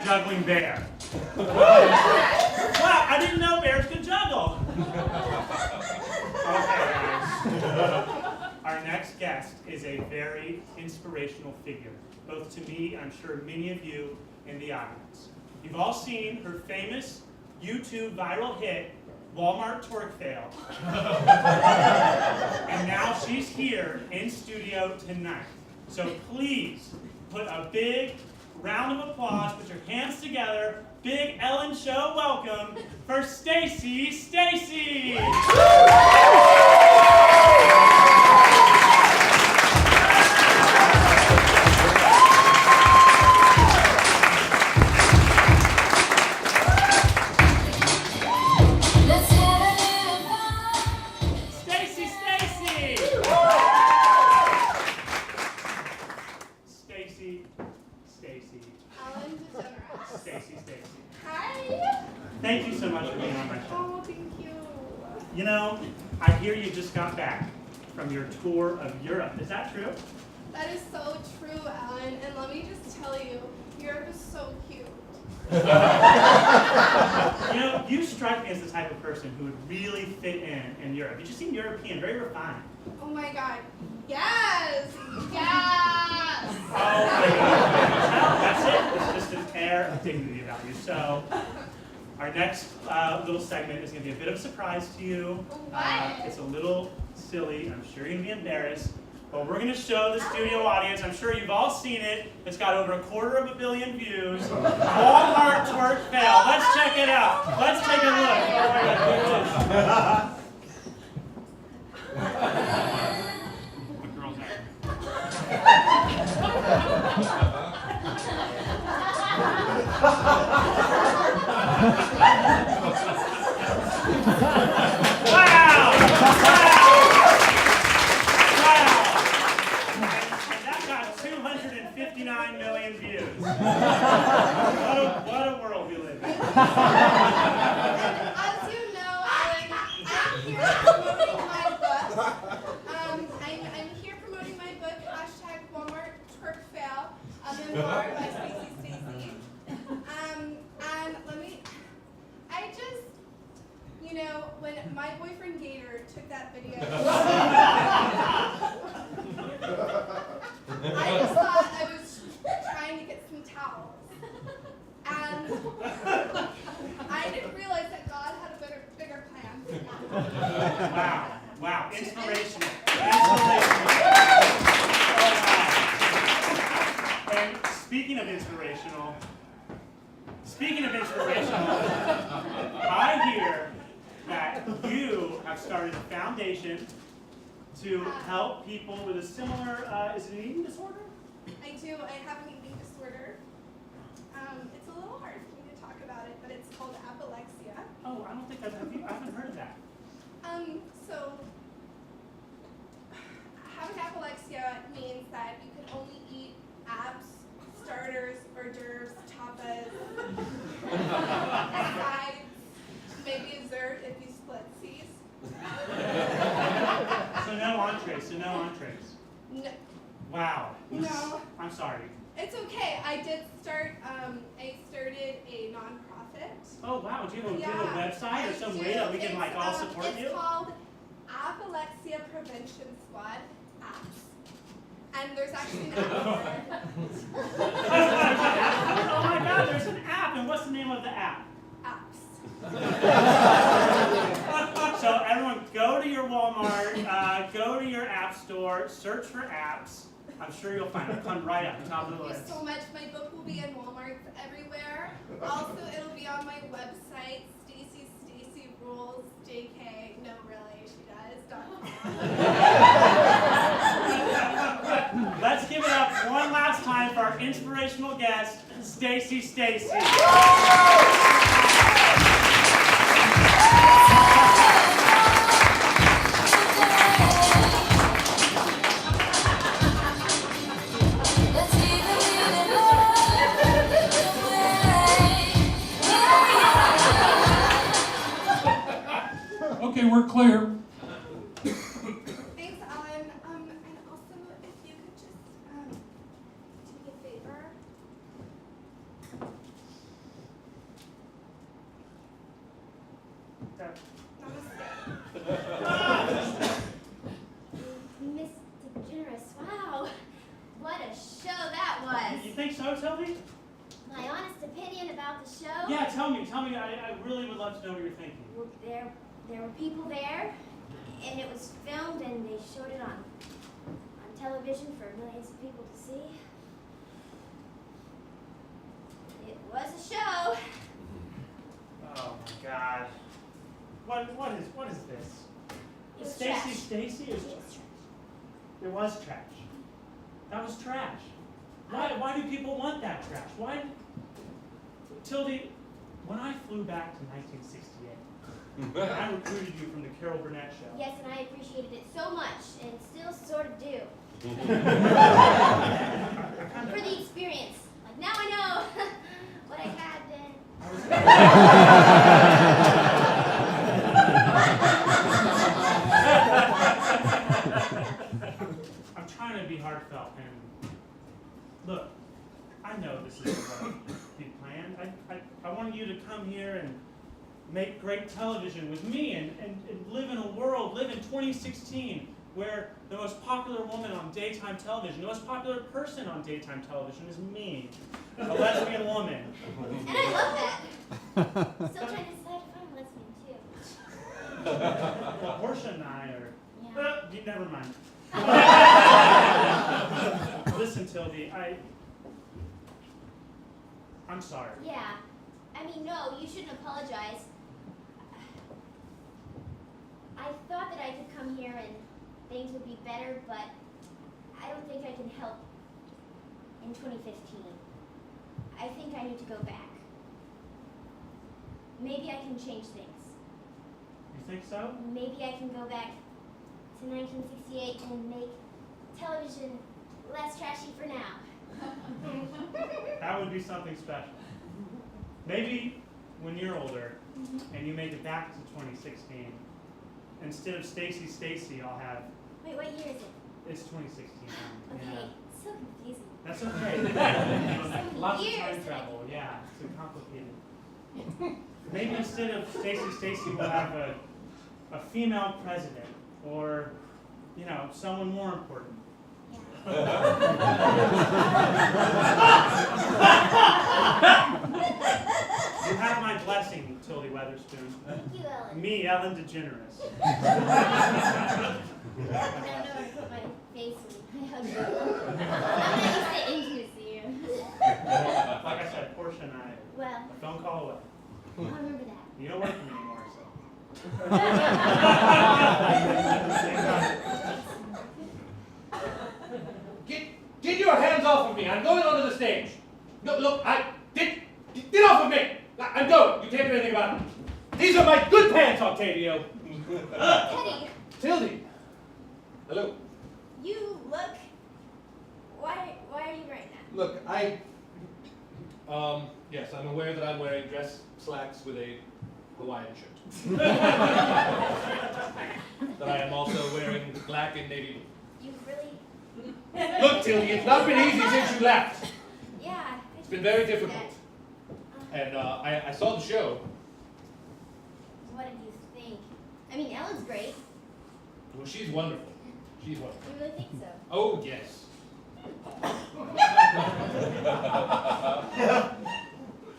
juggling bear. Wow, I didn't know bears could juggle. Okay, guys. Our next guest is a very inspirational figure, both to me and I'm sure many of you in the audience. You've all seen her famous YouTube viral hit, Walmart Twerk Fail. And now she's here in studio tonight. So please put a big round of applause, put your hands together, big Ellen Show welcome for Stacy Stacy. Thank you so much for being on my show. Oh, thank you. You know, I hear you just got back from your tour of Europe. Is that true? That is so true, Alan. And let me just tell you, Europe is so cute. You know, you strike me as the type of person who would really fit in Europe. You just seem European, very refined. Oh my God. Yes! Yes! Oh my God. Well, that's it. It's just an air of dignity about you. So, our next little segment is going to be a bit of a surprise to you. What? It's a little silly. I'm sure you're going to be embarrassed. But we're going to show the studio audience. I'm sure you've all seen it. It's got over 250 million views. Walmart Twerk Fail. Let's check it out. Let's take a look. Oh my God. What girl's that? Wow! And that got 259 million views. What a world we live in. As you know, Alan, I'm here promoting my book. I'm here promoting my book, #Walmart Twerk Fail, memoir by Stacy Stacy. And I just, you know, when my boyfriend Gator took that video, I just thought I was trying to get some towels. And I didn't realize that God had a bigger plan. Wow. Inspirational. And speaking of inspirational, I hear that you have started a foundation to help people with a similar, is it an eating disorder? I do. I have an eating disorder. It's a little hard for me to talk about it, but it's called apalexia. Oh, I don't think I haven't heard of that. So having apalexia means that you can only eat apps, starters, hors d'oeuvres, tapas, sides, maybe a dessert if you split C's. So no entrees. No. Wow. No. I'm sorry. It's okay. I started a nonprofit. Oh wow, do you have a website or some way that we can like all support you? It's called Apalexia Prevention Squad Apps. And there's actually an app for it. Oh my God, there's an app, and what's the name of the app? Apps. So everyone, go to your Walmart, go to your app store, search for apps. I'm sure you'll find it. Come right up, top of the Thank you list. so much. My book will be in Walmart everywhere. Also, it'll be on my website, Stacy Rules, JK. No, really, she does. Let's give it up one last time for our inspirational guest, Stacy Stacy. Okay, we're clear. Thanks, Alan. And also, if you could just do me a favor. me. I really would love to know what you're thinking. Well, there were people there, and it was filmed, and they showed it on television for millions of people to see. It was a show. Oh my God. What is this? It was Stacy, trash. Stacy? It was trash. It was trash. That was trash. Why do people want that trash? Why? Tildy, when I flew back to 1968, I recruited you from the Carol Burnett show. Yes, and I appreciated it so much, and still sort of do. For the experience. Like, now I know what I had then. I'm trying to be heartfelt, and look, I know this isn't what you planned. I wanted you to come here and make great television with me and live in a world, live in 2016, where the most popular woman on daytime television, the most popular person on daytime television is me, a lesbian woman. And I love that. Still trying to decide if I'm lesbian too. Well, Portia and I are, Yeah. never mind. Listen, Tildy, I'm sorry. Yeah. I mean, no, you shouldn't apologize. I thought that I could come here and things would be better, but I don't think I can help in 2015. I think I need to go back. Maybe I can change things. You think so? Maybe I can go back to 1968 and make television less trashy for now. That would be something special. Maybe when you're older and you make it back to 2016, instead of Stacy, I'll have. Wait, what year is it? It's 2016. Okay, Yeah. it's so confusing. That's okay. Lots of time travel. Yeah, it's complicated. Maybe instead of Stacy, we'll have a female president, or someone more important. You have my blessing, Tildy Weatherspoon. Thank you, Ellen. Me, Ellen DeGeneres. I don't know where to put my face when I hug you. I'm not used to intimacy. Like I said, Portia and I, Well, a phone call away. I'll remember that. You don't work for me anymore, so. Get your hands off of me. I'm going onto the stage. No, look, get off of me. I'm going. You can't do anything about it. These are my good pants, Octavio. Teddy, Tildy. Hello. you look. Why are you wearing that? Look, yes, I'm aware that I'm wearing dress slacks with a Hawaiian shirt. That I am also wearing black and navy blue. You really. Look, Tildy, it's not been easy since you left. Yeah. It's been very difficult. And I saw the show. What did you think? I mean, Ellen's great. Well, she's wonderful. She's wonderful. You really think so? Oh, yes.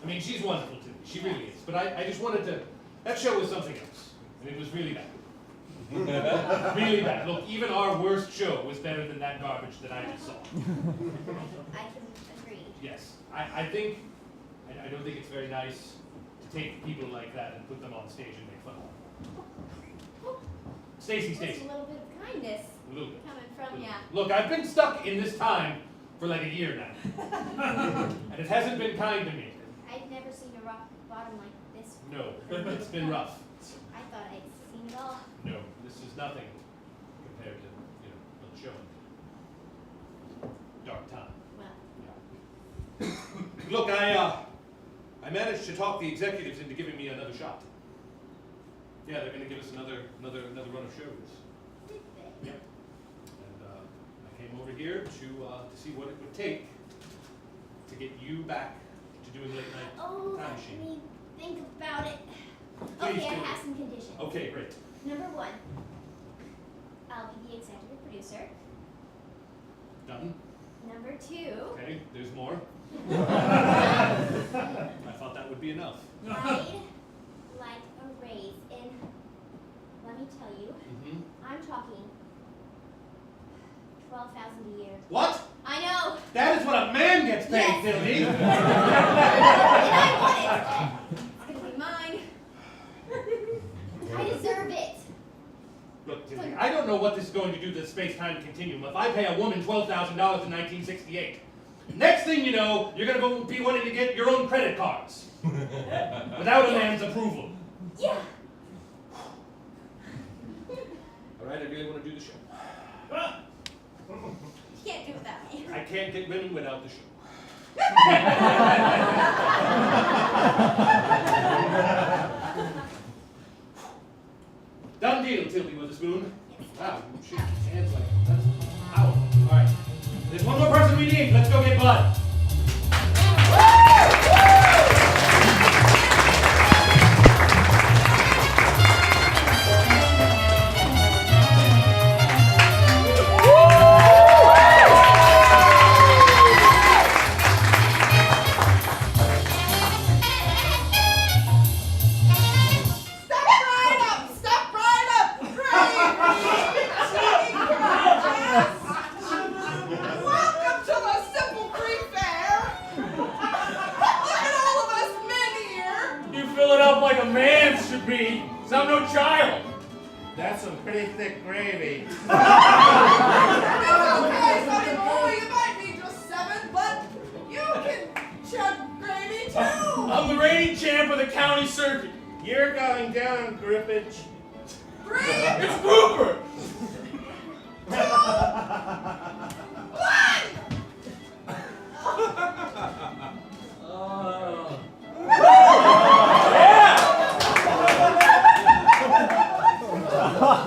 I mean, she's wonderful too. She really is. But I just wanted to. That show was something else. And it was really bad. Really bad. Look, even our worst show was better than that garbage that I just saw. I can agree. Yes. I think. I don't think it's very nice to take people like that and put them on stage and make fun of them. Stacy. That's a little bit of kindness A little bit. coming from ya. Look, I've been stuck in this time for like a year now. And it hasn't been kind to me. I've never seen a rock bottom like this. No, it's been rough. I thought I'd seen it all. No, this is nothing compared to, the show. Dark time. Well, Look, I managed to talk the executives into giving me another shot. Yeah, they're going to give us another run of shows. did they? Yep. And I came over here to see what it would take to get you back to doing late night Oh, time let machine. me think about it. Please Okay, I do. have some conditions. Okay, great. Number one, I'll be the executive producer. Done. Number two, Okay, there's more. I thought that would be enough. I'd like a raise in, let me tell you, I'm talking 12,000 a year. What? I know. That is what a man gets paid, Yes. Tildy. And I want it. It's gonna be mine. I deserve it. Look, Tilly, I don't know what this is going to do to the space-time continuum if I pay a woman $12,000 in 1968. Next thing you know, you're going to be wanting to get your own credit cards. Without a man's approval. Yeah. All right, I really want to do the show. You can't do it without me. I can't get women without the show. Done deal, Tildy Witherspoon. Wow, you shake his hands like that's powerful. All right, there's one more person we need. Let's go get Bud. Like a man should be, 'cause I'm no child. That's some pretty thick gravy. It's okay, Sonny boy, you might be just 7, but you can chug gravy too. I'm the reigning champ of the county circuit. You're going down, Grippage. 3, It's Grouper! 2, 1.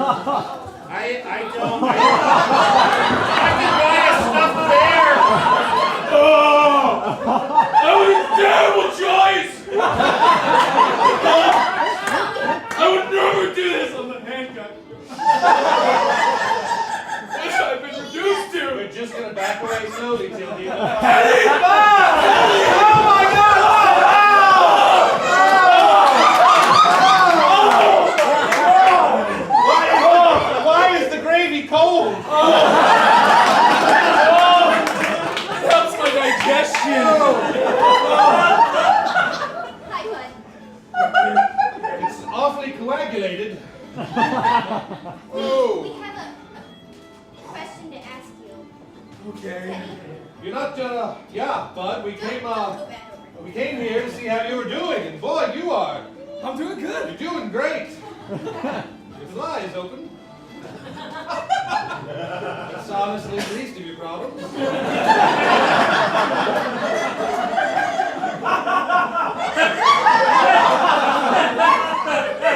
I don't. I can buy a stuffed bear. Oh! That was a terrible choice! I would never do this on the Hancox. That's what I've been reduced to. We're just gonna back away slowly, Tildy. Eddie! Oh my God! Why is the gravy cold? Helps my digestion. Hi, Bud. It's awfully coagulated. We have a question to ask you. Okay. Teddy, You're not, yeah, Bud. We don't came, go back over. we came here to see how you were doing, and boy, you are. I'm doing good. You're doing great. Your fly is open. That's honestly the least of your problems.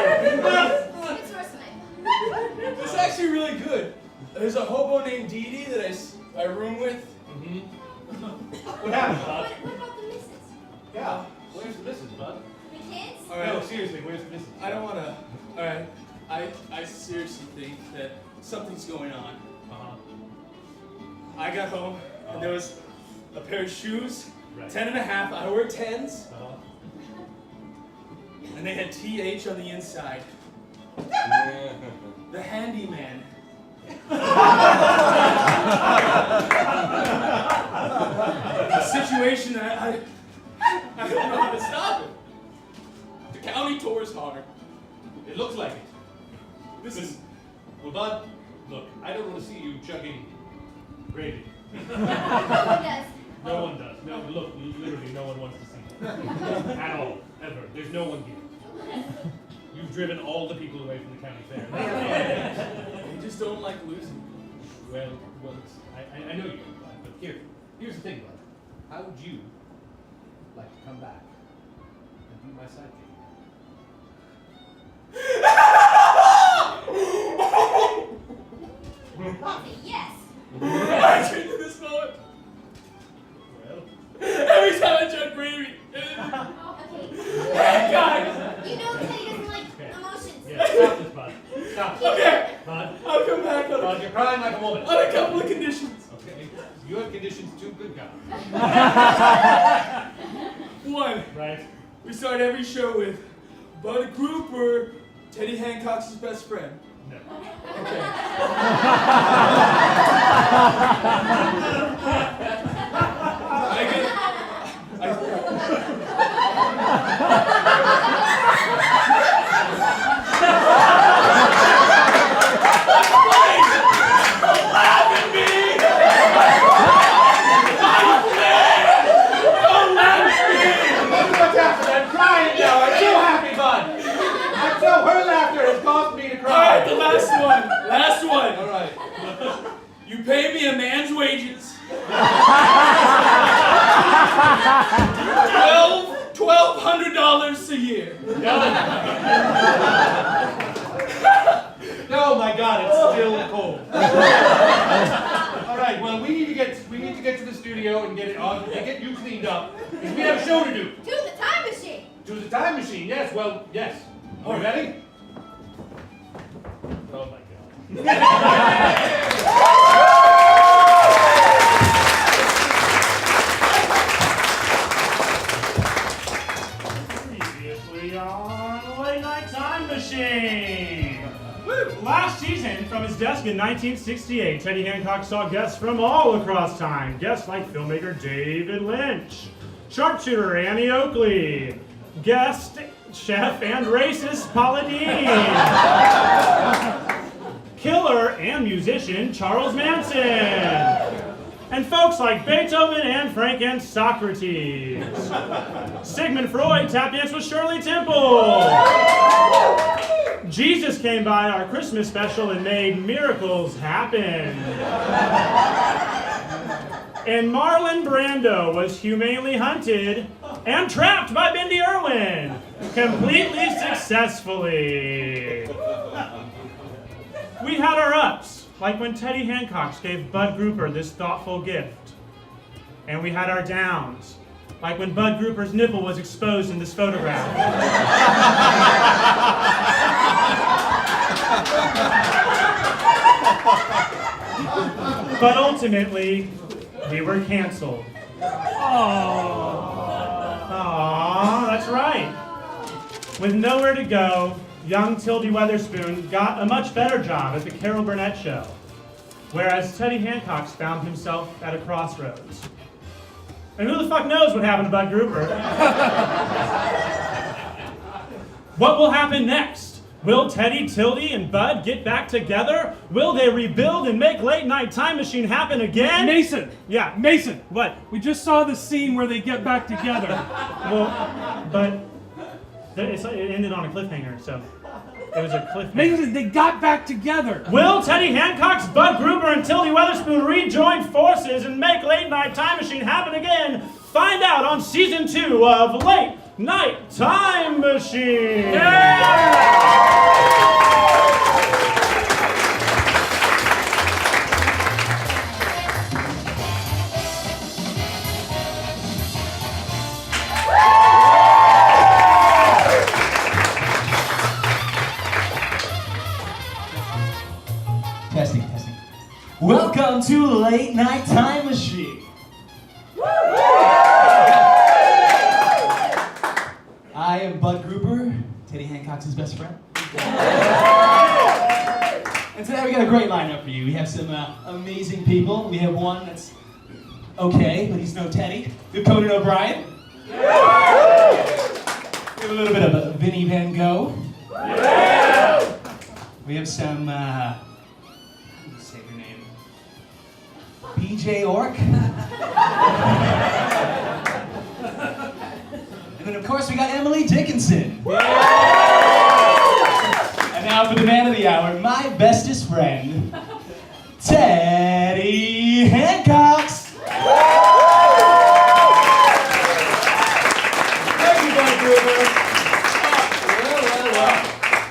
It's worse than I It's actually really good. There's a hobo named Dee Dee that I room with. What happened, Bud? What about the missus? Yeah. Where's the missus, Bud? The kids? All No, right. seriously, where's the missus? I don't want to. All right. I seriously think that something's going on. I got home and there was a pair of shoes, Right. 10 and a half. I wear 10s, Uh-huh. and they had TH on the inside. The handyman. A situation that I don't know how to stop it. The county tours hard. It looks like it. This is. Well, Bud, look, I don't want to see you chugging gravy. No one does. No one does. No, look, literally no one wants to see it. At all. Ever. There's no one here. You've driven all the people away from the county fair. They just don't like losing. Well, it's, I know you don't, Bud, but here's the thing, Bud. How would you like to come back and be my sidekick? Yes. I came to this moment Well, every time I chug gravy. Okay. Guys, You know Teddy doesn't like Okay. emotions. yeah, stop this, Bud. Stop. okay, Bud, I'll come back on Bud, you're crying like a woman. a couple of conditions. Okay, you have conditions too, good God. S2E1. Right. We start every show with Bud Grouper, Teddy Hancox's best friend. No. Okay. I'm crying now. I'm so happy, Bud. I'm so her laughter has caused me to cry. Alright, the last one. Last one. All right. You pay me a man's wages. $1,200 a year. Oh my God, it's still cold. All right, well we need to get to the studio and get it on, and get you cleaned up, because we have a show to do. To the time machine. To the time machine, yes. Well, yes. Are we ready? Oh my Previously on Late Night Time Machine. Last season, from his desk in 1968, Teddy Hancox saw guests from all across time. Guests like filmmaker David Lynch, sharpshooter Annie Oakley, guest chef and racist Paula Deen, killer and musician Charles Manson, and folks like Beethoven and Frank and Socrates. Sigmund Freud tap danced with Shirley Temple. Jesus came by our Christmas special and made miracles happen. And Marlon Brando was humanely hunted and trapped by Bindi Irwin, completely successfully. We had our ups, like when Teddy Hancox gave Bud Grouper this thoughtful gift. And we had our downs, like when Bud Grouper's nipple was exposed in this photograph. But ultimately, we were canceled. Aww, that's right. With nowhere to go, young Tildy Weatherspoon got a much better job at the Carol Burnett Show, whereas Teddy Hancox found himself at a crossroads. And who the fuck knows what happened to Bud Grouper? What will happen next? Will Teddy, Tildy, and Bud get back together? Will they rebuild and make Late Night Time Machine happen again? Mason! Yeah. Mason! What? We just saw the scene where they get back together. Well, but it ended on a cliffhanger, so it was a cliffhanger. Mason, they got back together. Will Teddy Hancox, Bud Grouper, and Tildy Weatherspoon rejoin forces and make Late Night Time Machine happen again? Find out on Season 2 of Late Night Time Machine! Testing. Welcome to Late Night Time Machine. I am Bud Grouper, Teddy Hancox's best friend. And today we got a great lineup for you. We have some amazing people. We have one that's okay, but he's no Teddy. We have Conan O'Brien. We have a little bit of Vinnie Van Gogh. We have some, say your name, BJ Ork. And then of course we got Emily Dickinson. And now for the man of the hour, my bestest friend, Teddy Hancox. Thank you, Bud Grouper. Well.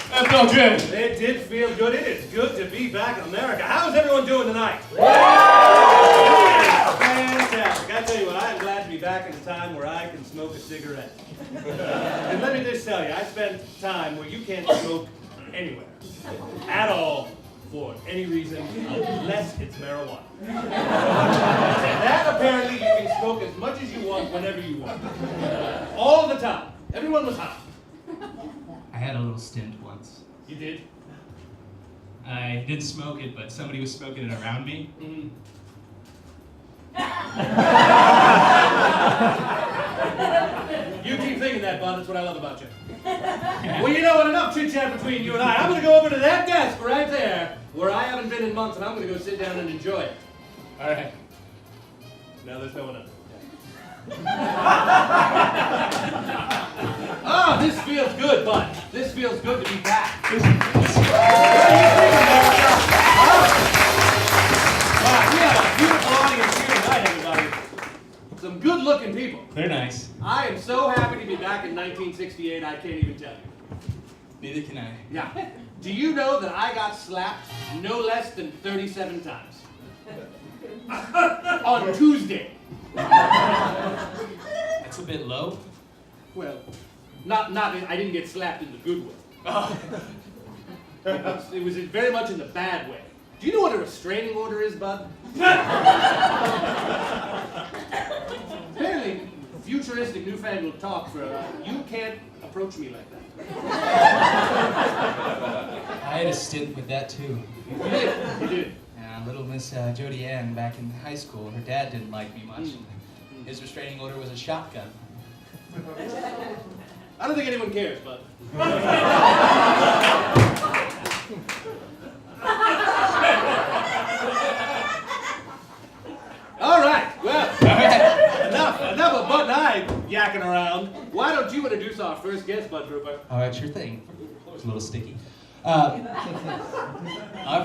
That felt good. It did feel good. It is good to be back in America. How's everyone doing tonight? Fantastic. I tell you what, I am glad to be back in a time where I can smoke a cigarette. And let me just tell you, I spent time where you can't smoke anywhere. At all. for any reason unless it's marijuana. That apparently you can smoke as much as you want whenever you want. All the time. Everyone was high. I had a little stint once. You did? I didn't smoke it, but somebody was smoking it around me. Mm-hmm. You keep thinking that, Bud. That's what I love about you. Well, you know what? Enough chit-chat between you and I. I'm going to go over to that desk right there, where I haven't been in months, and I'm going to go sit down and enjoy it. All right. Now there's no one else. Ah, this feels good, Bud. This feels good to be back. What are you thinking, we have a beautiful audience here tonight, everybody. Some good-looking people. They're nice. I am so happy to be back in 1968, I can't even tell you. Neither can I. Yeah. Do you know that I got slapped no less than 37 times? On Tuesday. That's a bit low. Well, I didn't get slapped in the good way. It was very much in the bad way. Do you know what a restraining order is, Bud? Apparently, futuristic newfangled talk for you can't approach me like that. I had a stint with that too. You did. You did. Little Miss Jody Ann back in high school, her dad didn't like me much. His restraining order was a shotgun. I don't think anyone cares, Bud. All right, well, enough of Bud and I yakking around. Why don't you introduce our first guest, Bud Grouper? All right, sure thing. It's a little sticky. Our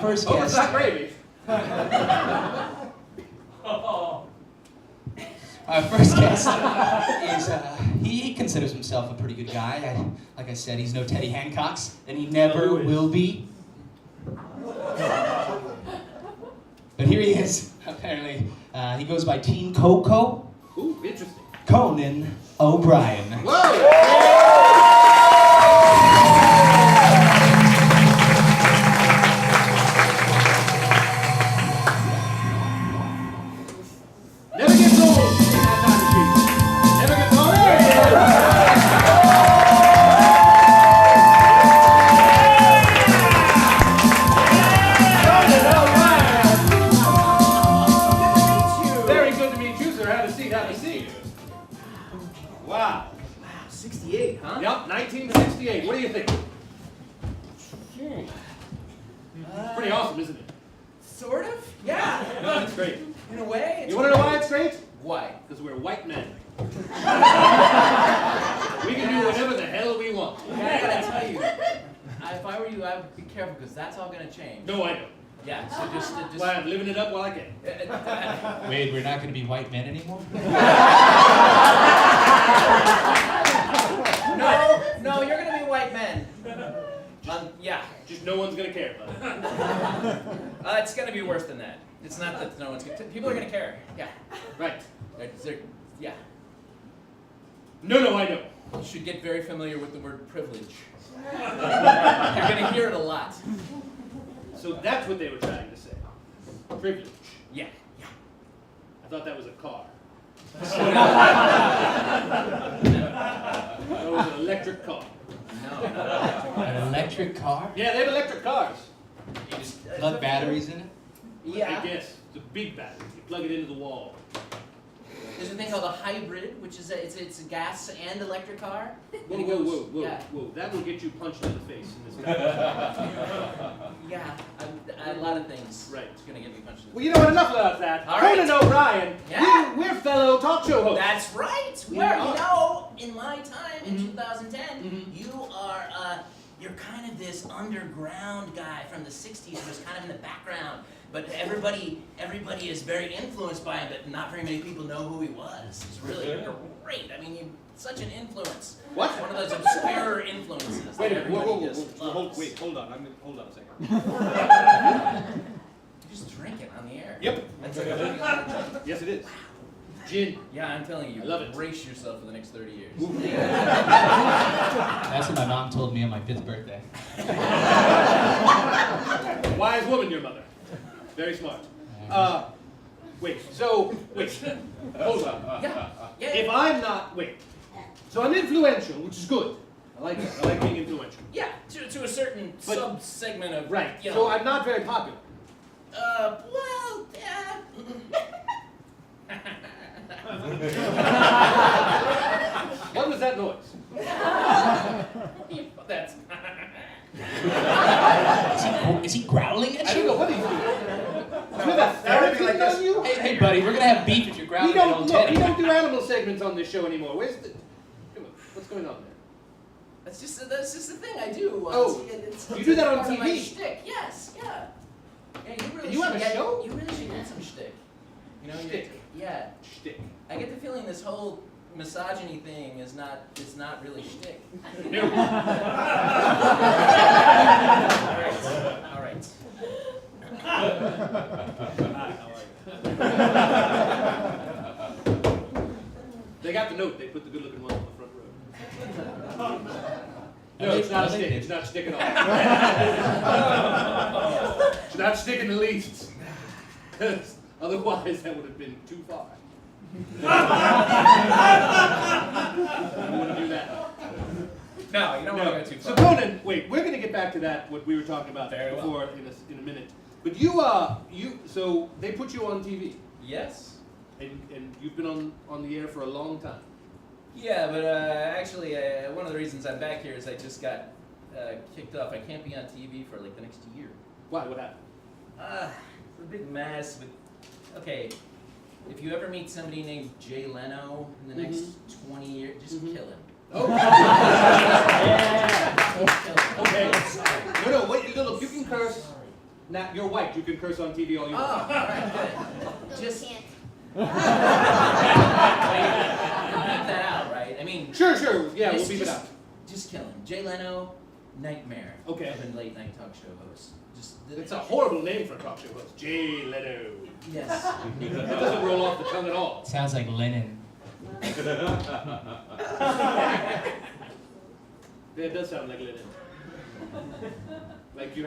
first Oh, guest. it's not gravy. Our first guest is, he considers himself a pretty good guy. Like I said, he's no Teddy Hancox, and he never will be. But here he is, apparently. He goes by Teen Coco. Ooh, interesting. Conan O'Brien. Whoa! Never gets old. Never gets old. There he is. Very good to meet you, sir. Have a seat. Have a seat. Wow. 68, huh? Yep, 1968. What do you think? Pretty awesome, isn't it? Sort of? Yeah. No, that's great. In a way. You want to know why it's great? Why? Because we're white men. We can do whatever the hell we want. I gotta tell you, if I were you, I would be careful because that's all gonna change. No, I don't. Yeah, so just Why, I'm living it up while I can. Wait, we're not going to be white men anymore? No, you're gonna be white men. Yeah. Just no one's going to care about it. It's gonna be worse than that. It's not that no one's gonna. People are gonna care. Yeah. Right. Yeah. No, I don't. You should get very familiar with the word privilege. You're gonna hear it a lot. So that's what they were trying to say. Privilege. Yeah. I thought that was a car. No. That was an electric car. No. An electric car? Yeah, they have electric cars. You just plug batteries in it? Yeah. I guess. It's a big battery. You plug it into the wall. There's a thing called a hybrid, which is it's a gas and electric car. Whoa, And it whoa, goes- whoa, whoa, Yeah. whoa. That will get you punched in the face in this guy. Yeah. A lot of things. Right. It's gonna get me punched in the Well, you know what? Enough about that. All right. Conan O'Brien. Yeah. We're fellow talk show hosts. That's right. We Well, are. you know, in my time in Mhm. 2010, Mhm. you are you're kind of this underground guy from the 60s who was kind of in the background. But everybody is very influenced by him, but not very many people know who he was. It's really great. I mean, you're such an influence. What? One of those obscure influences. Wait a that minute. everybody just loves. Hold on. Hold on a second. You just drink it on the air. Yep. That's like a Yes, it is. Gin. Yeah, I'm telling you. I love it. Brace yourself for the next 30 years. That's what my mom told me on my 5th birthday. Wise woman, your mother. Very smart. Wait, hold on. Yeah. If I'm not, so I'm influential, which is good. I like that. I like being influential. Yeah, to a certain But- sub-segment of, Right, you know. so I'm not very popular. Well, yeah. What was that noise? That's. Is he growling at I don't you? know, what are you doing? Do you have a therapy like on you? Hey, buddy, we're gonna have beef if you're growling We at don't, old look, Teddy. we don't do animal segments on this show anymore. Where's the, come on, what's going on there? That's just the thing I do. Oh, it's you do that on part of my TV? shtick. Yes, yeah. Yeah, you really You have should a get, show? You really should get some shtick. You know, Shtick. Yeah. Shtick. I get the feeling this whole misogyny thing is not really shtick. No. All right. They got the note. They put the good-looking one on the front row. No, it's not a stick. It's not stick at all. It's not stick in the least. Otherwise, that would have been too far. I wouldn't do that. No, you don't want to go too So far. Conan, wait, we're gonna get back to that, what we were talking about Very well. before in a minute. But so they put you on TV, Yes. and you've been on the air for a long time. Yeah, but actually, one of the reasons I'm back here is I just got kicked off. I can't be on TV for like the next year. Why? What happened? It's a big mess. But okay, if you ever meet somebody named Jay Leno in the next 20 years, just kill him. Oh. Kill him. Okay. No, wait. Look, you can curse. Now you're white. You can curse on TV all you Oh, all want. right, good. No, Just you can't. beat that out, right? I mean, Sure. Yeah, we'll just- beep it out. Just kill him. Jay Leno, nightmare. Okay. Of a late night talk show host. It's a horrible name for a talk show host. Jay Leno. Yes. That doesn't roll off the tongue at all. Sounds like Lennon. Yeah, it does sound like linen. Like you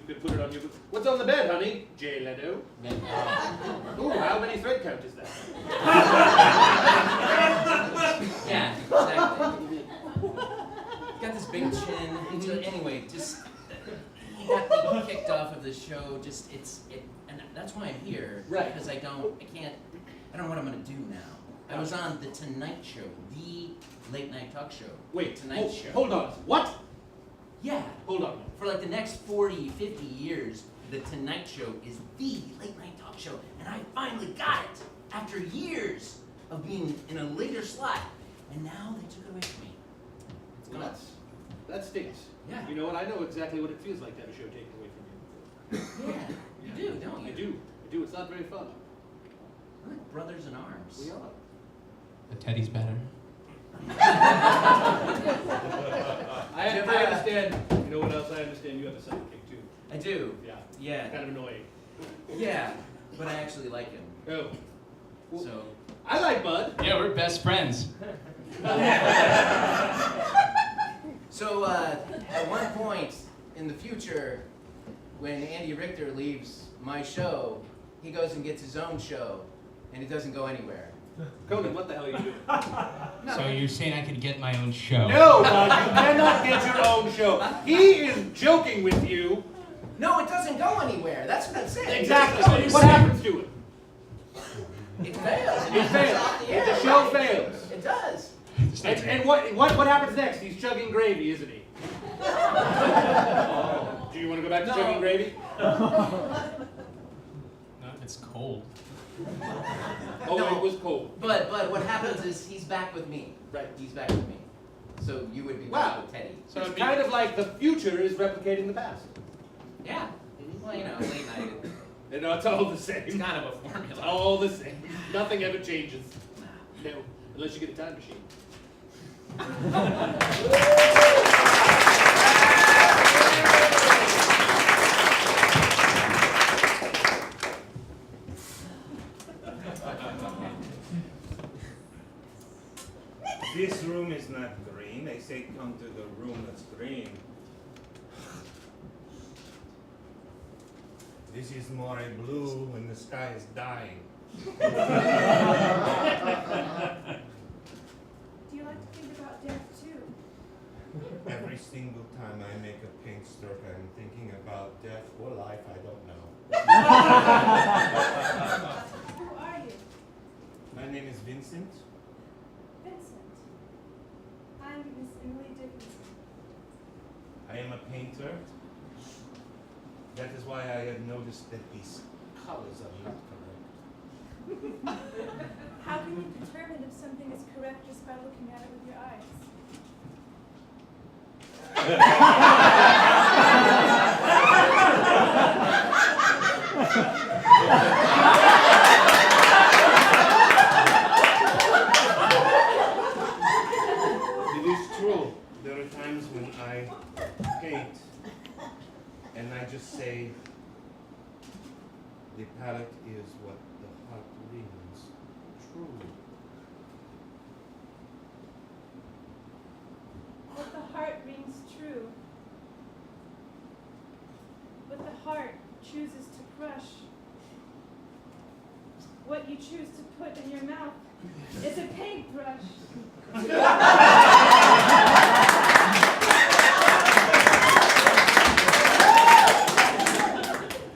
could put it on your. What's on the bed, honey? Jay Leno. Ooh, how many thread count is that? Yeah, exactly. Got this big chin. So anyway, just he got me kicked off of the show. And that's why I'm here. Right. Because I don't know what I'm gonna do now. I was on the Tonight Show, the late night talk show. Wait, Tonight Show. hold on. What? Yeah. Hold on. For like the next 40, 50 years, the Tonight Show is the late night talk show. And I finally got it after years of being in a later slot. And now they took it away from me. It's Well, gone. that stinks. Yeah. You know what? I know exactly what it feels like to have a show taken away from you. Yeah, you do, don't you? I do. It's not very fun. We're like brothers in arms. We are. But Teddy's better. I understand. You know what else I understand? You have a sidekick too. I do. Yeah. Yeah. Kind of annoying. Yeah. But I actually like him. Oh. Well, So. I like Bud. Yeah, we're best friends. So at one point in the future, when Andy Richter leaves my show, he goes and gets his own show, and it doesn't go anywhere. Conan, what the hell are you doing? So you're saying I could get my own show? No, Bud, you cannot get your own show. He is joking with you. No, it doesn't go anywhere. That's what I'm saying. Exactly. It doesn't go What happens to it? It fails. It fails. Off the air, The show right? fails. It does. And what happens next? He's chugging gravy, isn't he? Do you want to go back to No. chugging gravy? Not if it's cold. Oh, No. it was cold. But what happens is he's back with me. Right. He's back with me. So you would be Wow. back with Teddy. So it's kind of like the future is replicating the past. Yeah. Well, you know, late night. You know, it's all the It's same. kind of a It's formula. all the same. Nothing ever changes. No, unless you get a time machine. This room is not green. They say come to the room that's green. This is more a blue when the sky is dying. Do you like to think about death too? Every single time I make a paint stroke, I'm thinking about death or life, I don't know. Who are you? My name is Vincent. Vincent. I'm Miss Emily Dickinson. I am a painter. That is why I have noticed that these colors are not correct. How can you determine if something is correct just by looking at it with your eyes? It is true. There are times when I paint and I just say the palette is what the heart rings true. What the heart rings true. What the heart chooses to crush. What you choose to put in your mouth is a paintbrush.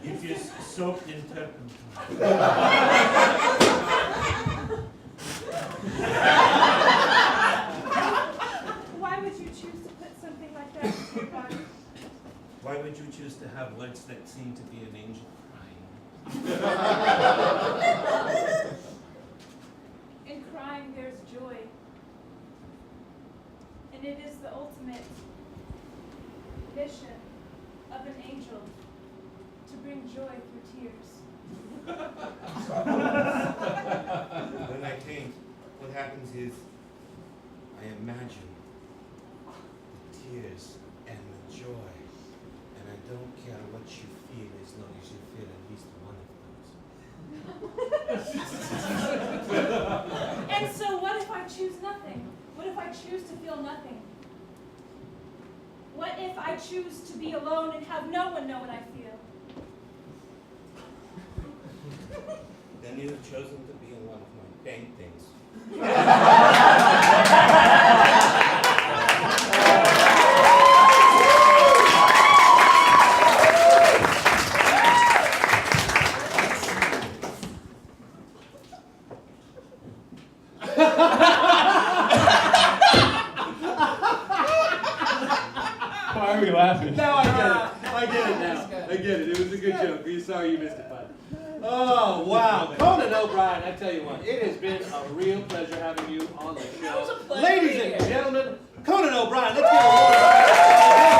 It is soaked in turpentine. Why would you choose to put something like that in your body? Why would you choose to have words that seem to be an angel crying? In crying there's joy. And it is the ultimate mission of an angel to bring joy through tears. When I paint, what happens is I imagine the tears and the joy, and I don't care what you feel as long as you feel at least one of those. And so what if I choose nothing? What if I choose to feel nothing? What if I choose to be alone and have no one know what I feel? Then you have chosen to be in one of my paintings. Why are we laughing? Now I get it. I get it now. I get it. It was a good joke. We're sorry you missed it, bud. Oh, wow. Conan O'Brien, I tell you what, it has been a real pleasure having you on the show. Ladies and gentlemen, Conan O'Brien, let's give a round of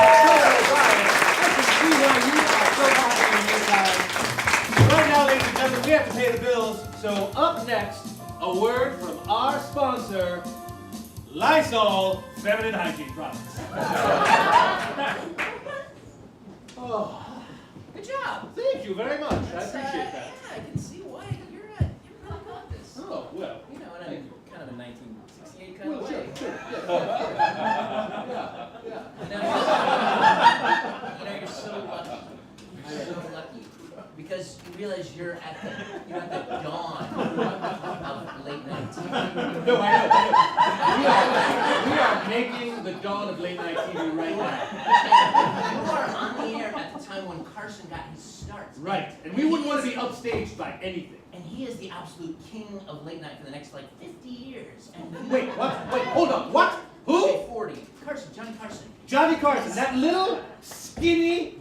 applause. Conan O'Brien, I can see why you are so popular in your time. Right now, ladies and gentlemen, we have to pay the bills. So up next, a word from our sponsor, Lysol Feminine Hygiene Products. Oh. Good job. Thank you very much. I That's, appreciate that. Yeah, I can see why you're really good at this. Oh, well. You know, in a kind of a 1968 kind Well, of sure, way. sure. Yeah. You know, you're so lucky. You're so lucky. Because you realize you're at the dawn of late night TV. No, I know. We are making the dawn of late night TV right now. You are on the air at the time when Carson got his start. Right. And we wouldn't want to be upstaged by anything. And he is the absolute king of late night for the next, 50 years. And you Wait, what? Wait, hold on. What? Who? Okay, 40. Carson, Johnny Carson. Johnny Carson. That little, skinny,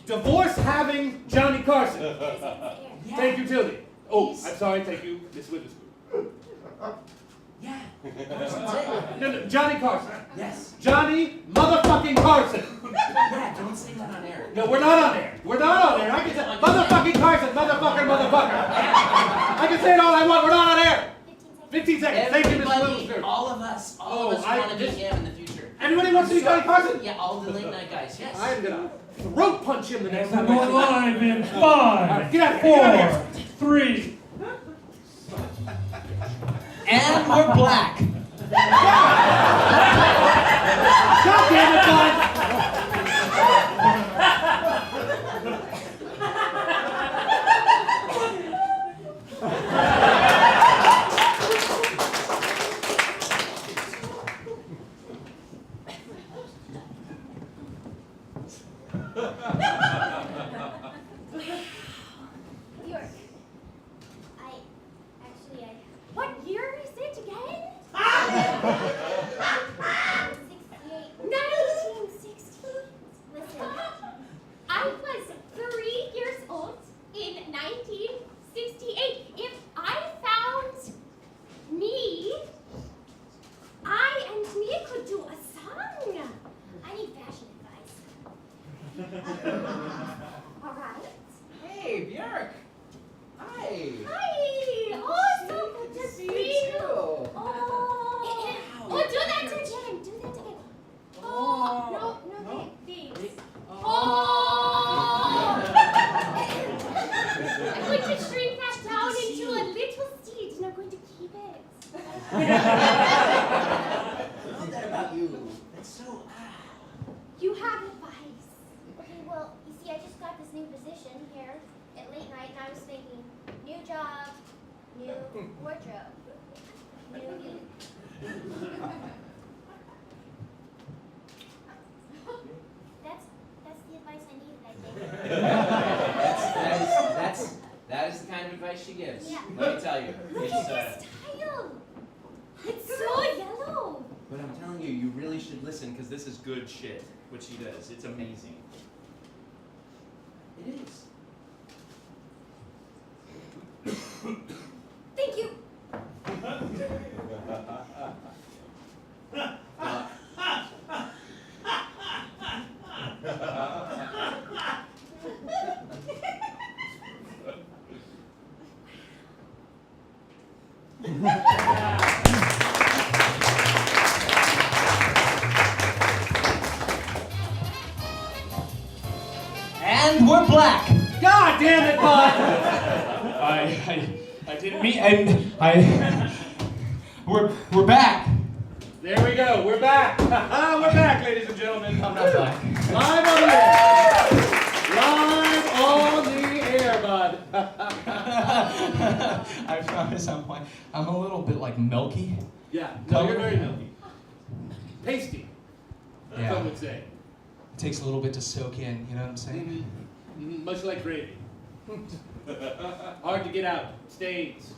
divorce-having Johnny Carson. Yeah. Thank you, Tildy. Oh, I'm sorry. Thank you, Miss Witherspoon. Yeah. Carson's it. No, Johnny Carson. Yes. Johnny motherfucking Carson. Yeah, don't say that on air. No, we're not on there. We're not on there. I can say motherfucking Carson, motherfucker. I can say it all I want. We're not on air. 15 seconds. Thank you, Miss Everybody, Witherspoon. all of us want to be him in the future. Everybody wants to be Johnny Carson? Yeah, all the late night guys, yes. I'm gonna throat punch him the next We're time going I see him. live in All 5, right, get out of here. Get out of 4, 3. And we're black. God damn it, bud. love that about you. That's so You have advice. Okay, well, you see, I just got this new position here at late night, and I was thinking, new job, new wardrobe, new me. That's the advice I needed, I think. that is the kind of advice she gives. Yeah. Let me tell you. Look It's, at this style. It's so yellow. but I'm telling you, you really should listen because this is good shit. What she does, it's amazing. It is. Thank you. And we're black. God damn it, bud! I didn't mean, and we're back. There we go. We're back. We're back, ladies and gentlemen. I'm not black. Live on the air. Live on the air, bud. I promise I'm a little bit like milky. Yeah, no, you're very milky. Pasty, Yeah. some would say. It takes a little bit to soak in, you know what I'm saying? Much like gravy. Hard to get out. Stains.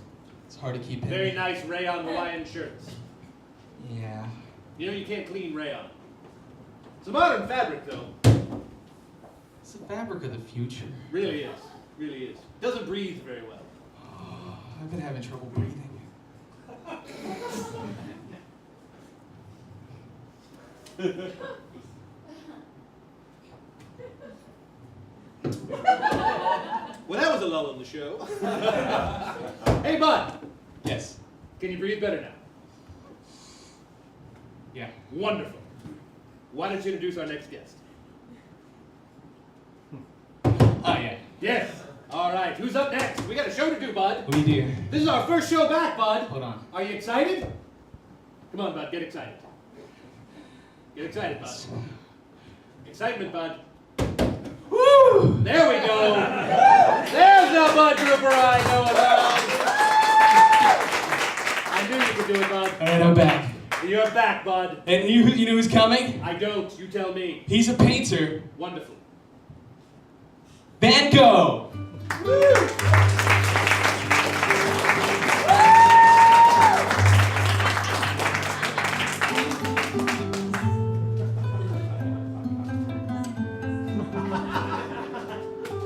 It's hard to keep in. Very nice rayon Hawaiian shirts. Yeah. You know you can't clean rayon. It's a modern fabric, though. It's the fabric of the future. Really is. Really is. Doesn't breathe very well. I've been having trouble breathing. Well, that was a lull in the show. Hey, bud. Yes. Can you breathe better now? Yeah. Wonderful. Why don't you introduce our next guest? Oh, yeah. Yes. All right. Who's up next? We got a show to do, bud. We do. This is our first show back, bud. Hold on. Are you excited? Come on, bud. Get excited. Get excited, bud. Excitement, bud. Woo! There we go. There's the Bud Grouper I know about. I knew you could do it, bud. All right, I'm back. You're back, bud. And you know who's coming? I don't. You tell me. He's a painter. Wonderful. Van Gogh.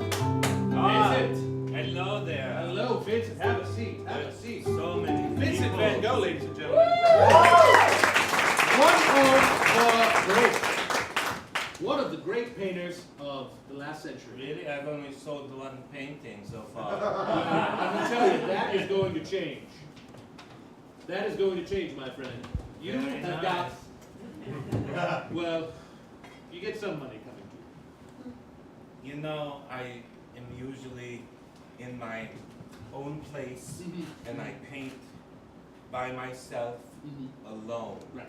Vincent. Hello there. Hello, Vincent. Have a seat. Have a seat. So many Vincent people. Van Gogh, ladies and gentlemen. One of the great painters of the last century. Really? I've only sold one painting so far. I'm going to tell you, that is going to change. That is going to change, my friend. You Very have nice. got, well, you get some money coming to you. You know, I am usually in my own place and I paint by myself alone. Right.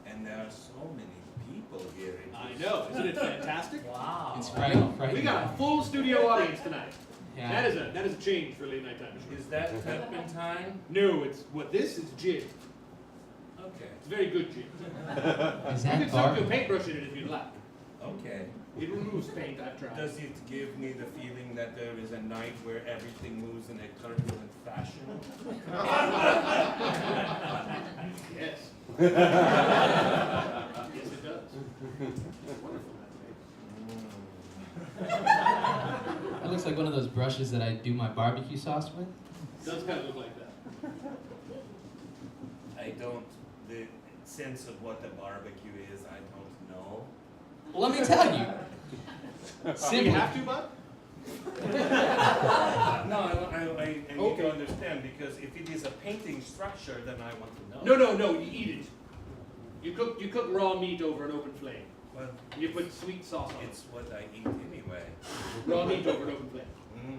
And there are so many people here. I know. Isn't it fantastic? Wow. It's right. We got a full studio audience tonight. Yeah. That is a change for late night time. Is that turpentine? No, it's this is gin. Okay. It's very good gin. Is You that can bar? soak your paintbrush in it if you'd like. Okay. It removes paint, I've tried. Does it give me the feeling that there is a night where everything moves in a turbulent fashion? Yes. Yes, it does. Wonderful. That looks like one of those brushes that I do my barbecue sauce with. It does kind of look like that. I don't, the sense of what a barbecue is, I don't know. Well, let me tell you. Do you Simply. have to, bud? No, I need Okay. to understand, because if it is a painting structure, then I want to know. No, you eat it. You cook raw meat over an open flame. Well, You put sweet sauce on it. it's what I eat anyway. Raw meat over an open flame. Mm.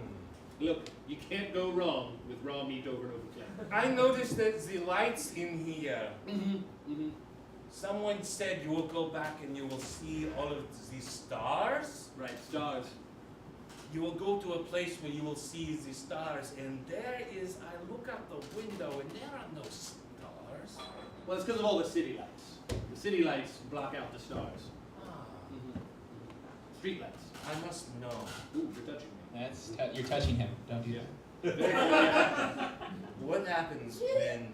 Look, you Can't go wrong with raw meat over and over again. I noticed that the lights in here. Mm-hmm. Someone said you will go back and you will see all of these stars. Right, stars. You will go to a place where you will see the stars, and there is, I look out the window and there are no stars. Well, it's because of all the city lights. The city lights block out the stars. Ah, Street lights. I must know. Ooh, you're touching me. You're touching him. Don't do that. What happens when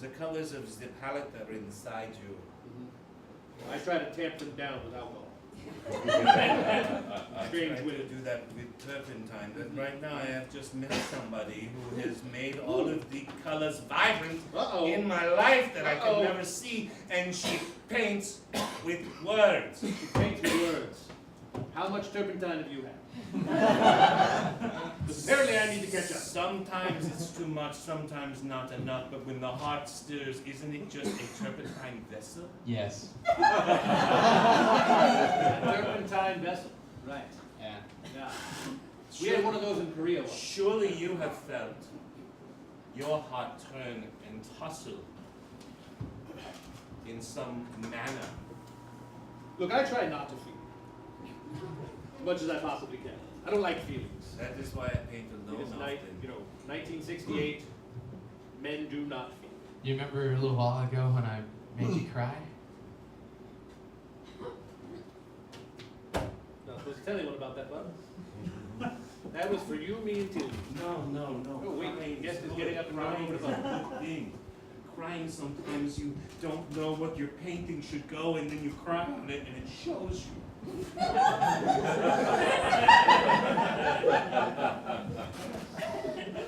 the colors of the palette are inside you? I try to tamp them down with alcohol. I Strange try way. to do that with turpentine, but right now I have just met somebody who has made all of the colors vibrant in my life that I could never see, and she paints with words. She paints with words. How much turpentine have you had? Apparently I need to catch up. Sometimes it's too much, sometimes not enough, but when the heart stirs, isn't it just a turpentine vessel? Yes. Turpentine vessel. Right. Yeah. Yeah. We had one of those in Korea once. Surely you have felt your heart turn and tussle in some manner. Look, I try not to feel. As much as I possibly can. I don't like feelings. That is why I paint alone It's often. 1968, men do not feel. You remember a little while ago when I made you cry? Not supposed to tell anyone about that, bud. That was for you, me, and Tilly. No. Oh, wait, Crying guest is good. getting up and Crying running over is the a phone. good thing. Crying, sometimes you don't know what your painting should go, and then you cry on it, and it shows you.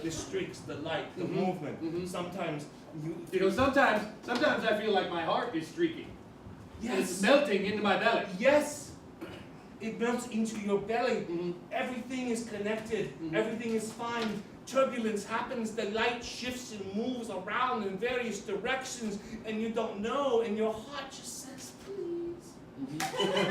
The streaks, the light, the movement. Sometimes Sometimes I feel like my heart is streaking. And it's melting into my belly. Yes. It melts into your belly. Everything is connected. Everything is fine. Turbulence happens. The light shifts and moves around in various directions, and you don't know, and your heart just says, please.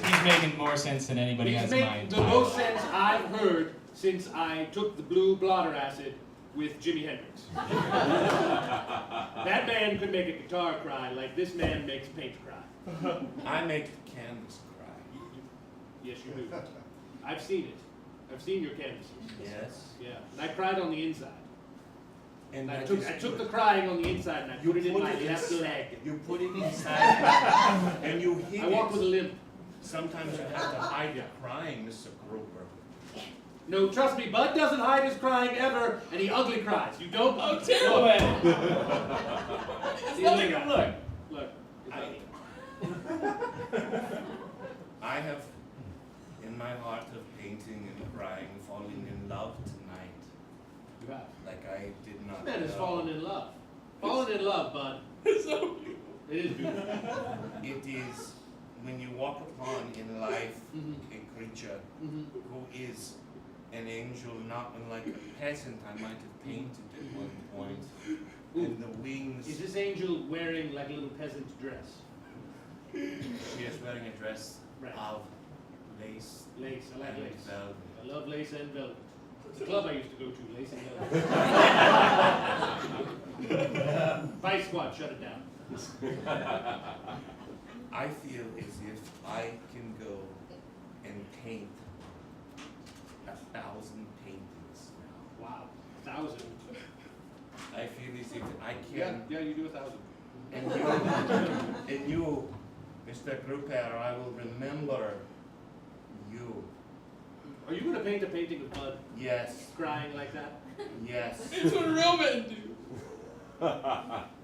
He's making more sense than anybody He's has made mind. the most sense I've heard since I took the blue blotter acid with Jimi Hendrix. That man could make a guitar cry like this man makes paint cry. I make the canvas cry. Yes, you do. I've seen it. I've seen your canvases. Yes. Yeah. And I cried on the inside. And I that took, is I took good. the crying on the inside and I You put it in put my it left inside. leg. You put it inside, and you hid I walk with a it. limp. Sometimes you have to hide your crying, Mr. Gruber. No, trust me, Bud doesn't hide his crying ever, and he ugly cries. You don't. Oh, take it away. See, Let me look. Look. It's ugly. I have, in my heart of painting and crying, fallen in love tonight. You have. Like I did not This man has know. fallen in love. Fallen in love, Bud. It's so beautiful. It is beautiful. It is when you walk upon in life a creature Mhm. who is an angel, not unlike a peasant I might have painted at one point. And the wings. Is this angel wearing like a little peasant dress? She is wearing a dress Right. of lace. Lace. I like and lace. velvet. I love lace and velvet. It's a club I used to go to, lace and velvet. Vice Squad, shut it down. I feel as if I can go and paint 1,000 paintings now. Wow. 1,000. I feel as if I Yeah, can. yeah, you do 1,000. And you, Mr. Gruper, I will remember you. Are you going to paint a painting of Bud Yes, crying like that? yes. It's what real men do.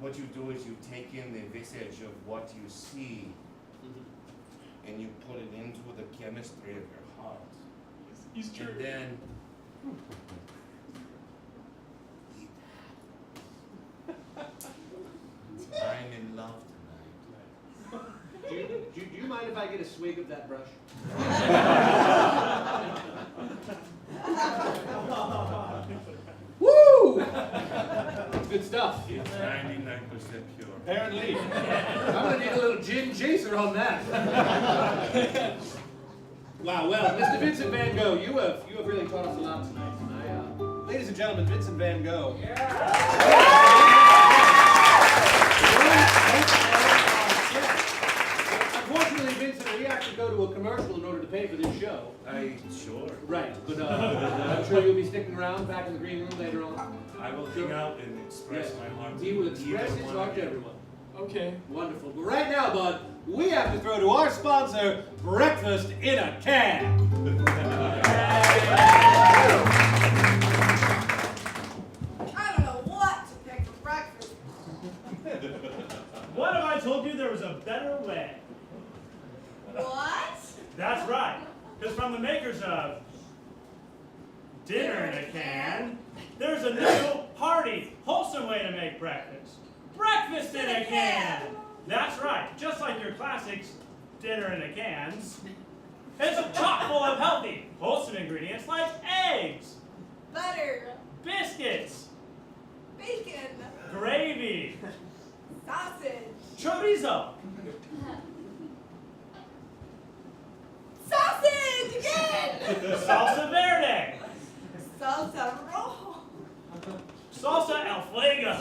What you do is you take in the visage of what you see and you put it into the chemistry of your heart. He's true. And then I'm in love tonight. Do you mind if I get a swig of that brush? Woo! Good stuff. It's 99% pure. Apparently. I'm gonna need a little gin chaser on that. Wow, well, Mr. Vincent Van Gogh, you have really taught us a lot tonight. Ladies and gentlemen, Vincent Van Gogh. Unfortunately, Vincent, we have to go to a commercial in order to pay for this show. Sure. Right, but I'm sure you'll be sticking around back in the green room later on. I will hang out and express my heart. He will to express either his one heart of to you. everyone. Okay. Wonderful. But right now, Bud, we have to throw to our sponsor, Breakfast in a Can. I don't know what to pick for breakfast. What if I told you there was a better way? What? That's right. Because from the makers of Dinner in a Can, there's a new, hearty, wholesome way to make breakfast. Breakfast in a Can! That's right. Just like your classics, dinner in a cans, it's chock full of healthy, wholesome ingredients like eggs, Butter. biscuits, Bacon. gravy, Sausage. chorizo, Sausage again! salsa verde, Salsa rojo. salsa alfredo,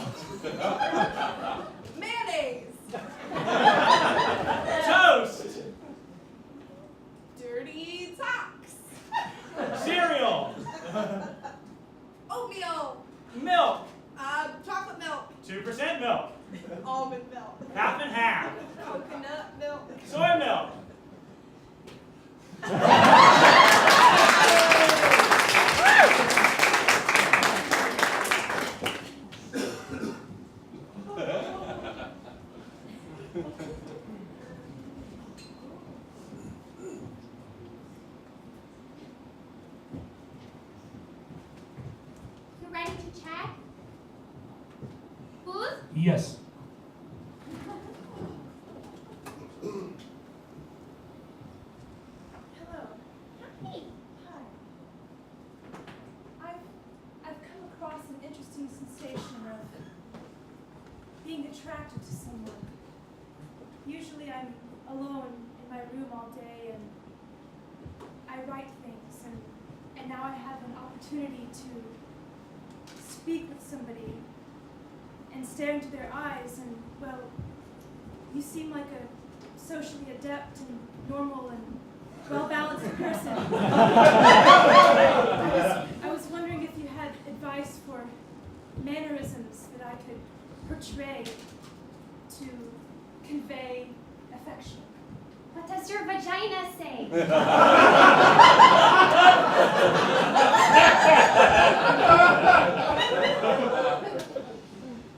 Mayonnaise. toast, Dirty socks. cereal, Oatmeal. milk, Chocolate milk. 2% milk, Almond milk. half and half, Coconut milk. soy milk. You ready to chat? Booth? Yes. Hello. Hi. Hi. I've come across an interesting sensation of being attracted to someone. Usually I'm alone in my room all day and I write things and now I have an opportunity to speak with somebody and stare into their eyes and, well, you seem like a socially adept and normal and well-balanced person. I was wondering if you had advice for mannerisms that I could portray to convey affection. What does your vagina say?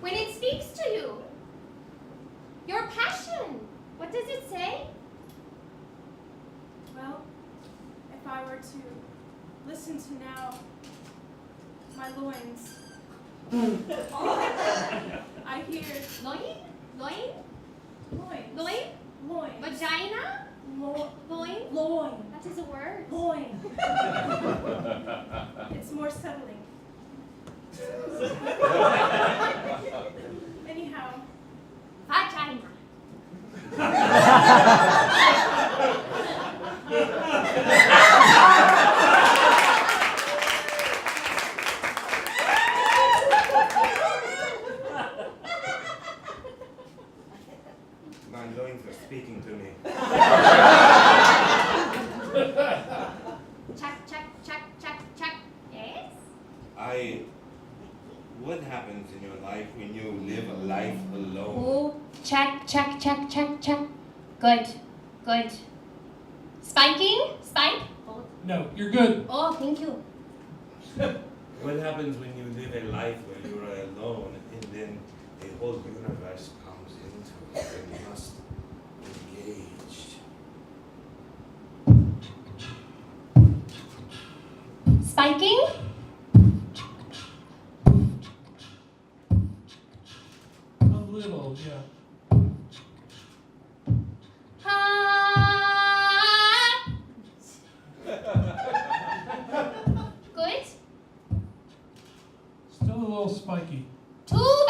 When it speaks to you, your passion, what does it say? Well, if I were to listen to now my loins, I hear Loin? Loin? loins. Loin? Loins. Vagina? Lo- Loin? loin. That is a word. Loin. It's more settling. Anyhow, Vagina. My loins are speaking to me. Check, check, check, check, check. Yes? What happens in your life when you live a life alone? Oh, check, check, check, check, check. Good, good. Spiking? Spike? Oh, No, you're good. oh, thank you. What happens when you live a life where you are alone and then the whole universe comes into it and you must engage? Spiking? A little, yeah. Ah. Good? Still a little spiky. Too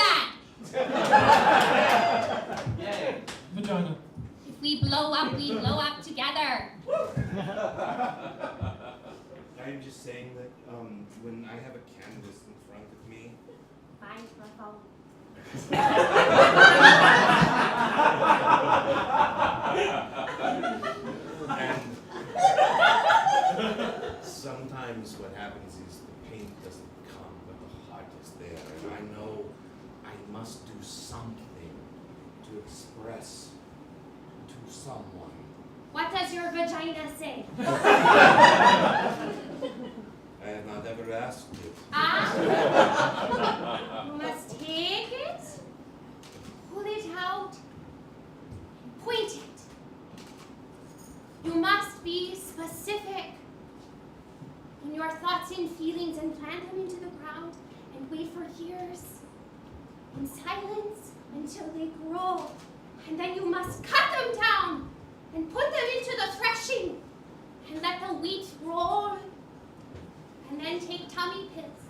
we blow up together. I'm just saying that when I have a canvas in front of me, Fine, my fault. and sometimes what happens is the paint doesn't come, but the heart is there, and I know I must do something to express to someone. What does your vagina say? I have not ever asked you. Ah? You must take it, pull it out, and point it. You must be specific in your thoughts and feelings and plant them into the ground and wait for years in silence until they grow. And then you must cut them down and put them into the threshing and let the wheat roll. And then take tummy pills.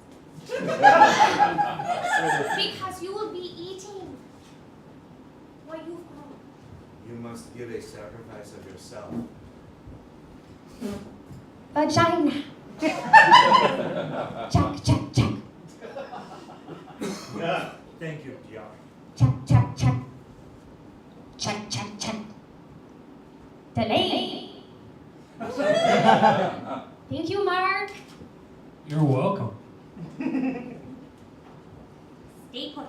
Because you will be eating what you've grown. You must give a sacrifice of yourself. Vagina. Check, check, check. Thank you, DR. Check, check, check. Check, check, check. Delay. Thank you, Mark. You're welcome. Stay put.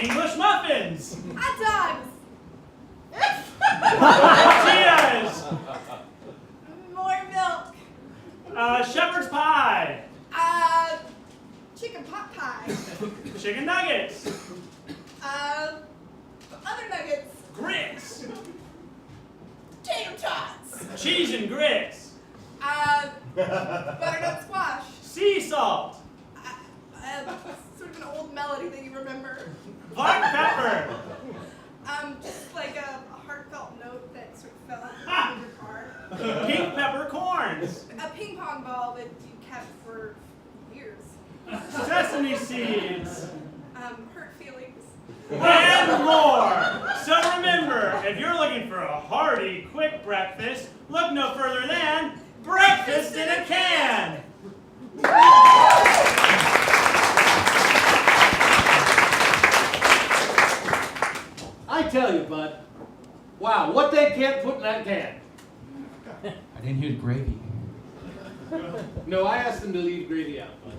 English muffins. Hot dogs. Tortillas. More milk. Shepherd's pie. Chicken pot pie. Chicken nuggets. Other nuggets. Grits. Tater tots. Cheese and grits. Butternut squash. Sea salt. Sort of an old melody that you remember. Black pepper. Just like a heartfelt note that sort of fell out of your car. Pink peppercorns. A ping pong ball that you kept for years. Sesame seeds. Hurt feelings. And more. So remember, if you're looking for a hearty, quick breakfast, look no further than breakfast in a can. I tell you, bud. Wow, what they can't put in that can. I didn't hear the gravy. No, I asked them to leave gravy out, bud.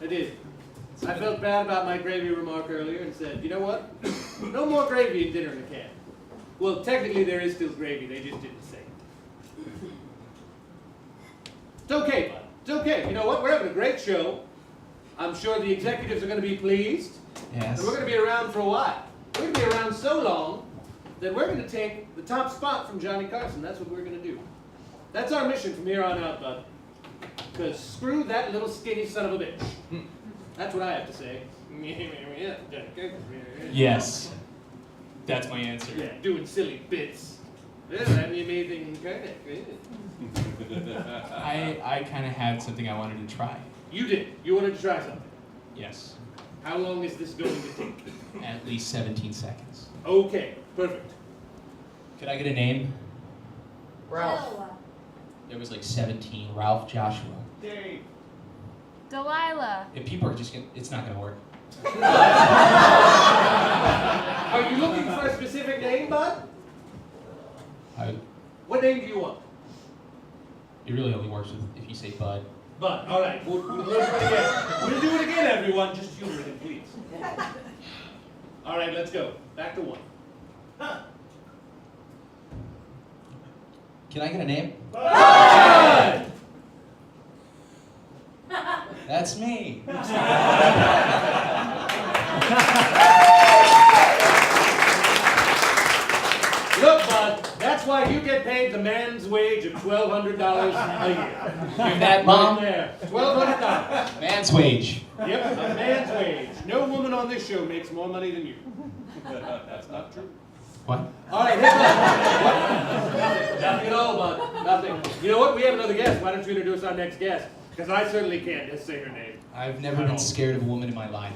I did. I felt bad about my gravy remark earlier and said, you know what? No more gravy in dinner in a can. Well, technically there is still gravy, they just didn't say it. It's okay, bud. It's okay. You know what? We're having a great show. I'm sure the executives are going to be pleased. Yes. And we're going to be around for a while. We're going to be around so long that we're going to take the top spot from Johnny Carson. That's what we're going to do. That's our mission from here on out, bud. Because screw that little skinny son of a bitch. That's what I have to say. Yes. That's my answer. Yeah, doing silly bits. Yeah, I'm the amazing kind of. I kind of had something I wanted to try. You did. You wanted to try something. Yes. How long is this going to take? At least 17 seconds. Okay, perfect. Could I get a name? Ralph. There was like 17. Ralph, Joshua. Dave. Delilah. If people are just gonna, it's not gonna work. Are you looking for a specific name, bud? What name do you want? It really only works if you say Bud. Bud. All right, we'll do it again. We'll do it again, everyone. Just humor him, please. All right, let's go. Back to one. Can I get a name? Bud! That's me. Look, bud, that's why you get paid the man's wage of $1,200 a year. Hear that, Mom? Right there, $1,200. Man's wage. Yep, a man's wage. No woman on this show makes more money than you. That's not true. What? All right, hey, bud. Nothing at all, bud. Nothing. You know what? We have another guest. Why don't you introduce our next guest? Because I certainly can't just say her name. I've never been scared of a woman in my life.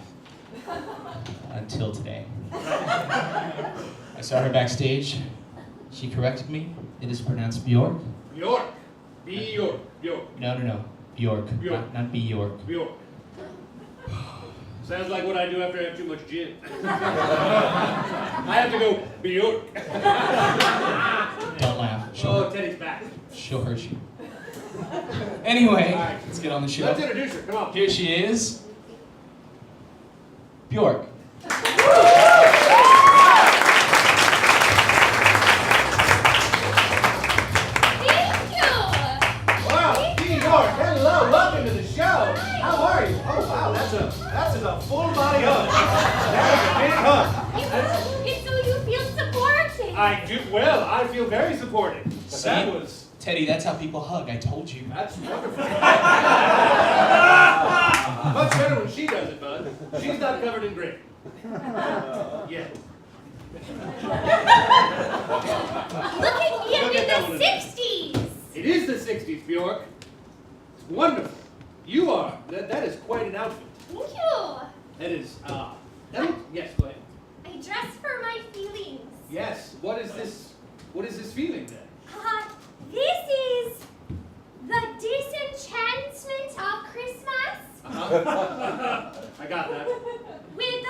Until today. I saw her backstage. She corrected me. It is pronounced Bjork. Bjork. Bjork. Bjork. No. Bjork. Bjork. Not Bjork. Bjork. Sounds like what I do after I have too much gin. I have to go Bjork. Don't laugh. Oh, Teddy's back. She'll hurt you. Anyway, All right. let's get on the show. Let's introduce her. Come on. Here she is. Bjork. Hello, welcome to the show. How are you? Oh wow, that's a full body hug. That is a big hug. It's so you feel supported. I do well. I feel very supported. But See? that was Teddy, that's how people hug. I told you. that's wonderful. Much better when she does it, bud. She's not covered in grit. Yeah. Look at me, I'm Look at that in one. the 60s. It is the 60s, Bjork. It's wonderful. You are. That is quite an outfit. Thank you. That is. Yes, go ahead. I dress for my feelings. Yes. What is this? What is this feeling then? This is the disenchantment of Christmas I got that. with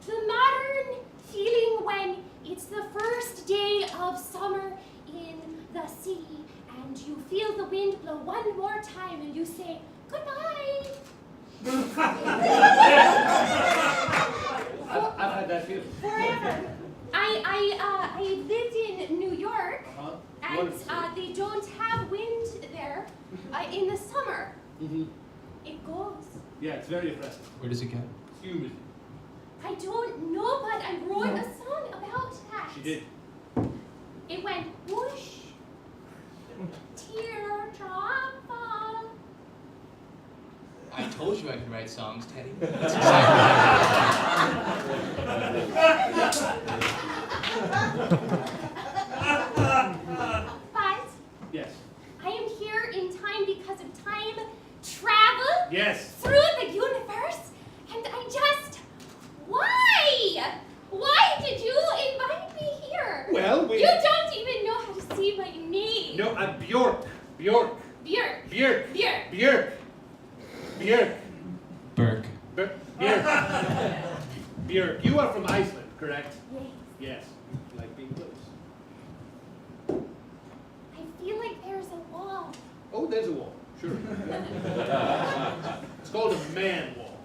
the modern feeling when it's the first day of summer in the city and you feel the wind blow one more time and you say goodbye. I've had that feeling. Forever. I lived in New York. And Wonderful. they don't have wind there in the summer. Mm-hmm. It goes. Yeah, it's very oppressive. Where does it go? It's humid. I don't know, but I wrote a song about that. She did. It went whoosh, teardrop fall. I told you I could write songs, Teddy. But Yes. I am here in time because of time travel Yes. through the universe, and I just why? Why did you invite me here? Well, You don't even know how to say my name. No, I'm Bjork. Bjork. Björk. Bjork. Björk. Bjork. Bjork. Burke. Bjork. Bjork. You are from Iceland, correct? Yes. Yes. Like being close. I feel like there's a wall. Oh, there's a wall. Sure. It's called a man wall.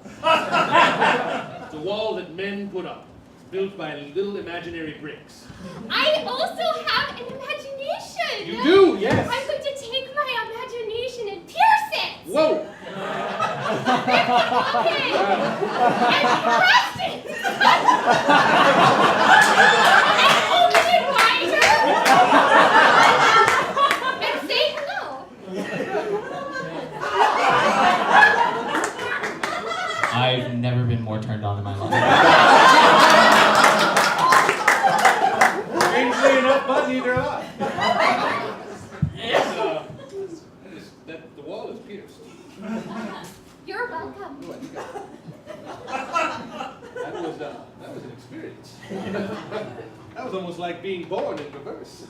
It's a wall that men put up. It's built by little imaginary bricks. I also have an imagination. You do, yes. I'm going to take my imagination and pierce it. Whoa! Okay. And press it. And open it wider. And say hello. I've never been more turned on in my life. Strangely enough, but neither am I. The wall is pierced. You're welcome. Oh, you got it. That was an experience. That was almost like being born in reverse.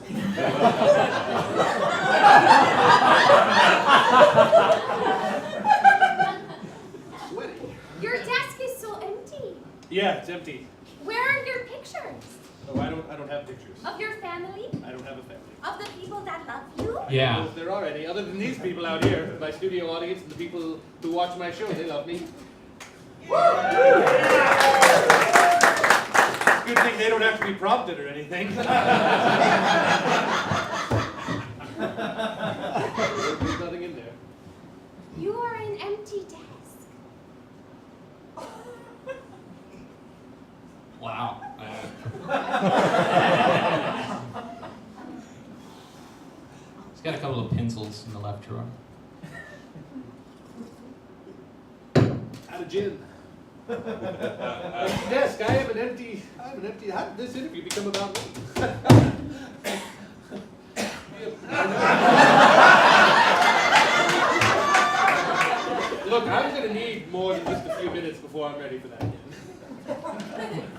Sweaty. Your desk is so empty. Yeah, it's empty. Where are your pictures? Oh, I don't have pictures. Of your family? I don't have a family. Of the people that love you? I don't Yeah. know if there are any, other than these people out here, my studio audience and the people who watch my show, they love me. Good thing they don't have to be prompted or anything. There's nothing in there. You are an empty desk. Wow. He's got a couple of pencils in the left drawer. Out of gin. Desk, I have an empty. How did this interview become about me? Look, I'm going to need more than just a few minutes before I'm ready for that again.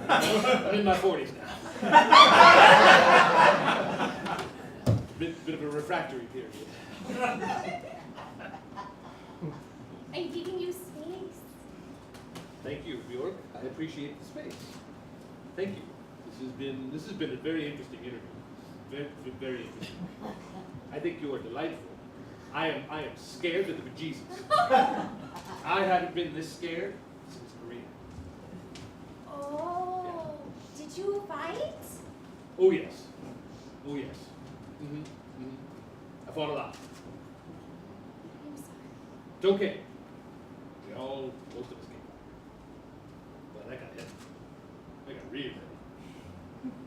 I'm in my 40s now. Bit of a refractory period. I'm giving you space. Thank you, Bjork. I appreciate the space. Thank you. This has been a very interesting interview. Very, very interesting. I think you are delightful. I am scared to the bejesus. I haven't been this scared since Korea. Oh, did you fight? Oh yes. Oh yes. I fought a lot. I'm sorry. It's okay. Most of us came. But I got hit. I got really hit.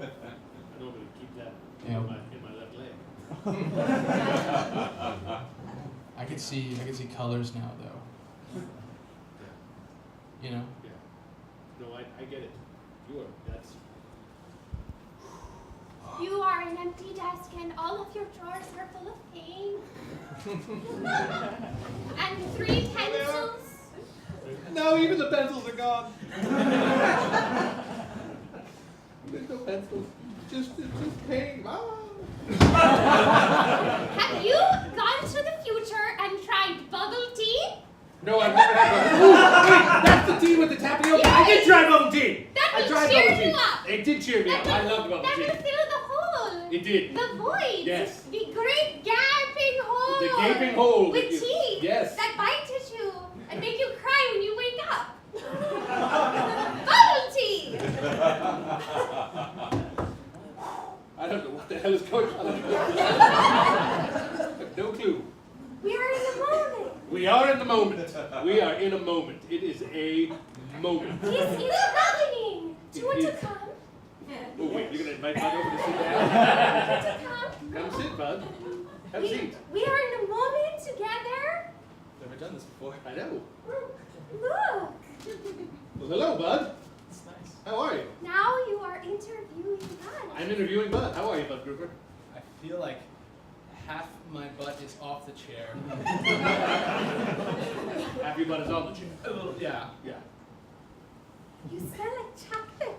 I normally keep that in my left leg. I could see colors now, though. You know? Yeah. No, I get it. That's. You are an empty desk and all of your drawers are full of paint. And 3 pencils. No, even the pencils are gone. There's no pencils. Just paint. Have you gone to the future and tried bubble tea? No, I've never had bubble tea. Ooh, wait, that's the tea with the tapioca. Yes. I did try bubble tea. That I will tried cheer bubble tea. you up. It did cheer me up. I loved bubble That tea. will fill the hole. It did. The void. Yes. The great gaping hole. The gaping hole. With teeth. Yes. That bite at you and make you cry when you wake up. Bubble tea. I don't know what the hell is going on. No clue. We are in the moment. We are in the moment. We are in a moment. It is a moment. This is happening. Do you want to come? Oh wait, you're gonna invite Bud over to sit down? To come? Come sit, Bud. Have a seat. We are in a moment together. Never done this before. I know. Look. Well, hello, Bud. It's nice. How are you? Now you are interviewing us. I'm interviewing Bud. How are you, Bud Grouper? I feel like half my butt is off the chair. Half your butt is on the chair. A little, yeah. Yeah. You smell like chocolate.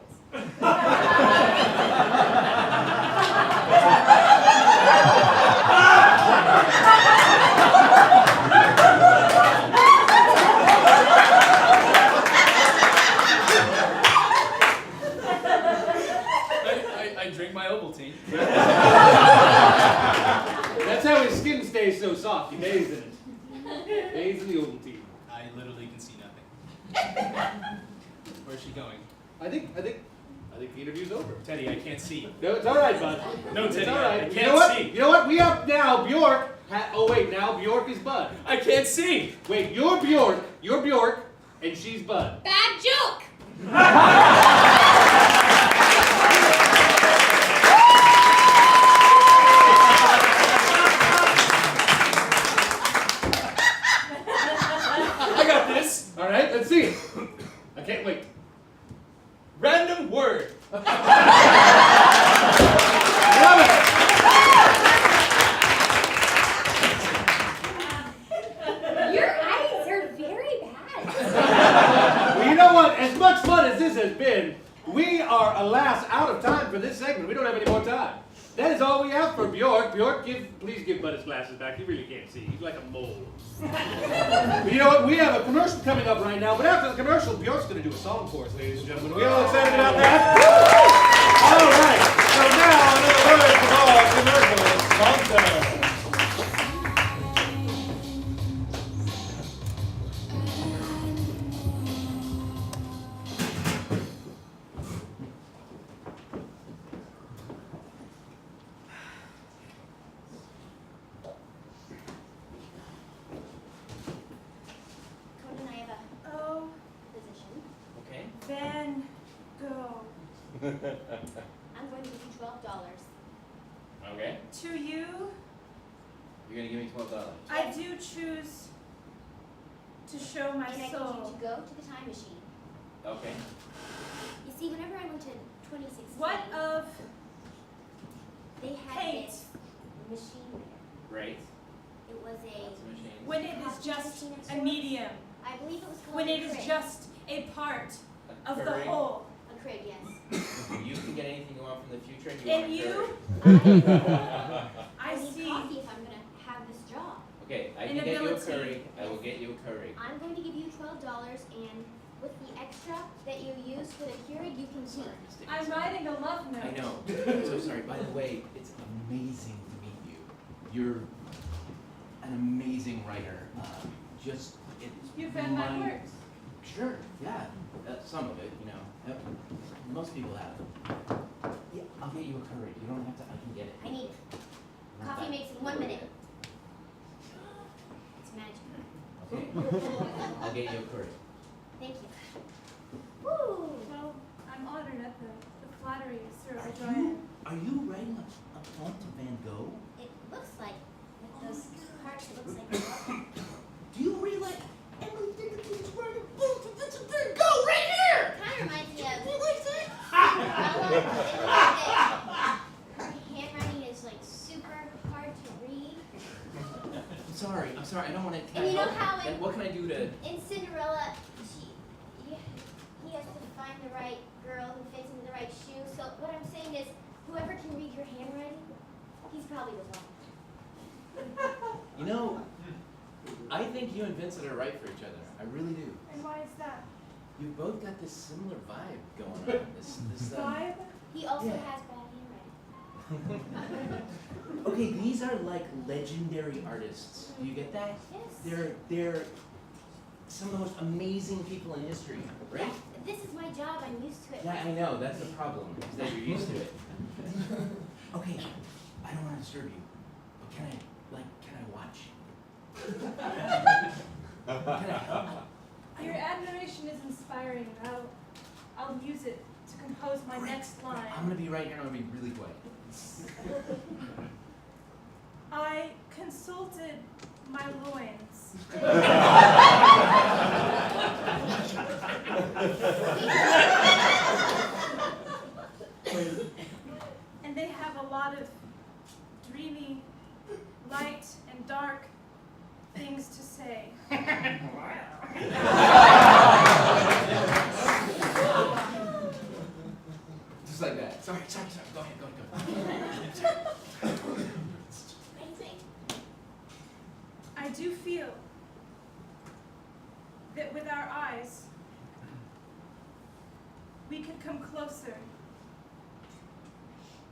I drink my Ovaltine. That's how his skin stays so soft. He bathes in it. Bathes in the Ovaltine. I literally can see nothing. Where's she going? I think the interview's over. Teddy, I can't see. No, it's all right, Bud. No, It's Teddy, all I right. can't You know what? see. You know what? We have now Bjork. Oh wait, now Bjork is Bud. I can't see. Wait, you're Bjork, and she's Bud. Bad joke. I got this. All right, let's see it. I can't wait. Random word. Love it. Your eyes are very bad. Well, you know what? As much fun as this has been, we are, alas, out of time for this segment. We don't have any more time. That is all we have for Bjork. Bjork, please give Bud his glasses back. He really can't see. He's like a mole. But you know what? We have a commercial coming up right now. But after the commercial, Bjork's going to do a song for us, ladies and gentlemen. We all excited about that? All right. So now, another word from our commercial sponsor. Conan, I have a Oh, position. Okay. Van Gogh. I'm going to give you $12. Okay. To you, You're gonna give me $12. I do choose to show my And I need soul. you to go to the time machine Okay. You see, whenever I went to 2016, What of they had paint? this machine there. Right. It was Lots a of machines. When it is just a medium? I believe it was called When a it is crib. just a part of the Curry. whole? A crib, yes. You can get anything you want from the future, and you And want a you? curry. I need see. coffee if I'm gonna have this job. Okay, I An can get you a ability. curry. I will get you a curry. I'm going to give you $12, and with the extra that you use for the Keurig, you can keep. Sorry, Mr. I'm Dickinson. writing a love note. I know. I'm so sorry. By the way, it's amazing to meet you. You're an amazing writer. Just it's You've read my work. Sure. Yeah. Some of it, you know. Most people have. Yeah, I'll get you a curry. You don't have to. I can get it. I need it. Not Coffee bad. makes in 1 minute. It's magic. Okay. I'll get you a curry. Thank you. Woo! Well, I'm honored at the flattery, Sir Are O'Brien. you writing a poem to Van Gogh? It looks like, with those hearts, it looks like a love. Do you realize Emily Dickinson's wearing a boot to Vincent Van Gogh right here? Kind of reminds me of You like that? her handwriting is like super hard to read. I'm sorry. I'm sorry. I don't want to. And you know how What can I do to? in Cinderella, he has to find the right girl who fits into the right shoe. So what I'm saying is, whoever can read your handwriting, he's probably the one. You know, I think you and Vincent are right for each other. I really do. And why is that? You've both got this similar vibe going on. This Vibe? He also Yeah. has bad handwriting. Okay, these are like legendary artists. Do you get that? Yes. They're some of the most amazing people in history, right? Yeah, this is my job. I'm used to it. Yeah, I know. That's the problem. Is that you're used to it. Okay, I don't want to disturb you, but can I watch? Can I? Your admiration is inspiring. I'll use it to compose my next line. I'm gonna be right here. I'm gonna be really quiet. I consulted my loins. And they have a lot of dreamy, light and dark things to say. Just like that. Sorry. Go ahead. I do feel that with our eyes, we could come closer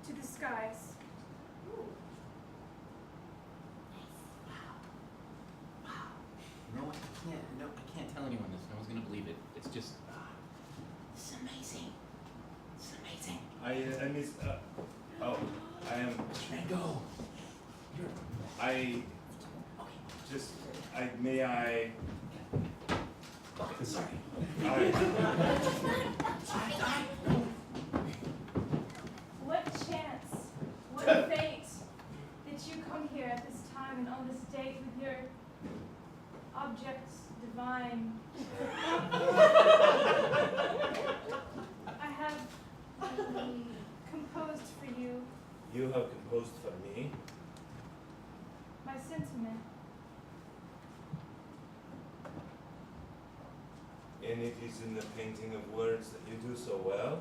to the skies. No, I can't tell anyone this. No one's gonna believe it. It's just, it's amazing. It's amazing. I miss. Oh, I am. Van Gogh. I just. May I. Sorry. What chance, what fate that you come here at this time and on this date with your objects divine. I have composed for you You have composed for me. my sentiment. And it is in the painting of words that you do so well.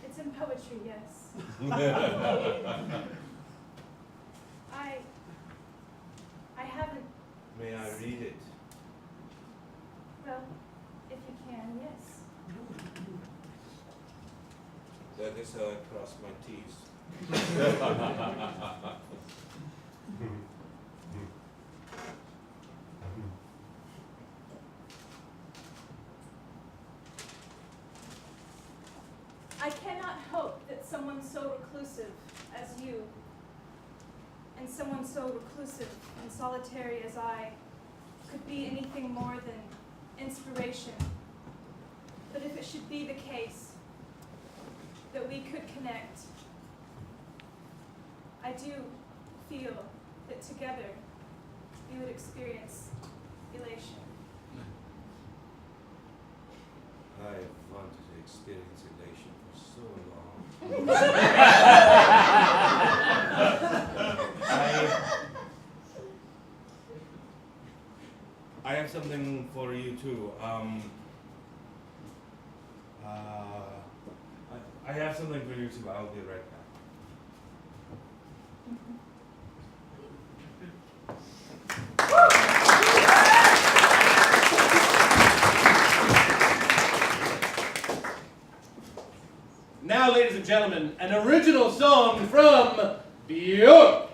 It's in poetry, yes. I haven't, May I read it? well, if you can, yes. That is how I cross my T's. I cannot hope that someone so reclusive as you, and someone so reclusive and solitary as I, could be anything more than inspiration. But if it should be the case that we could connect, I do feel that together we would experience elation. I experienced elation for so long. I have something for you too. I have something for you too. I'll be right back. Now, ladies and gentlemen, an original song from Björk.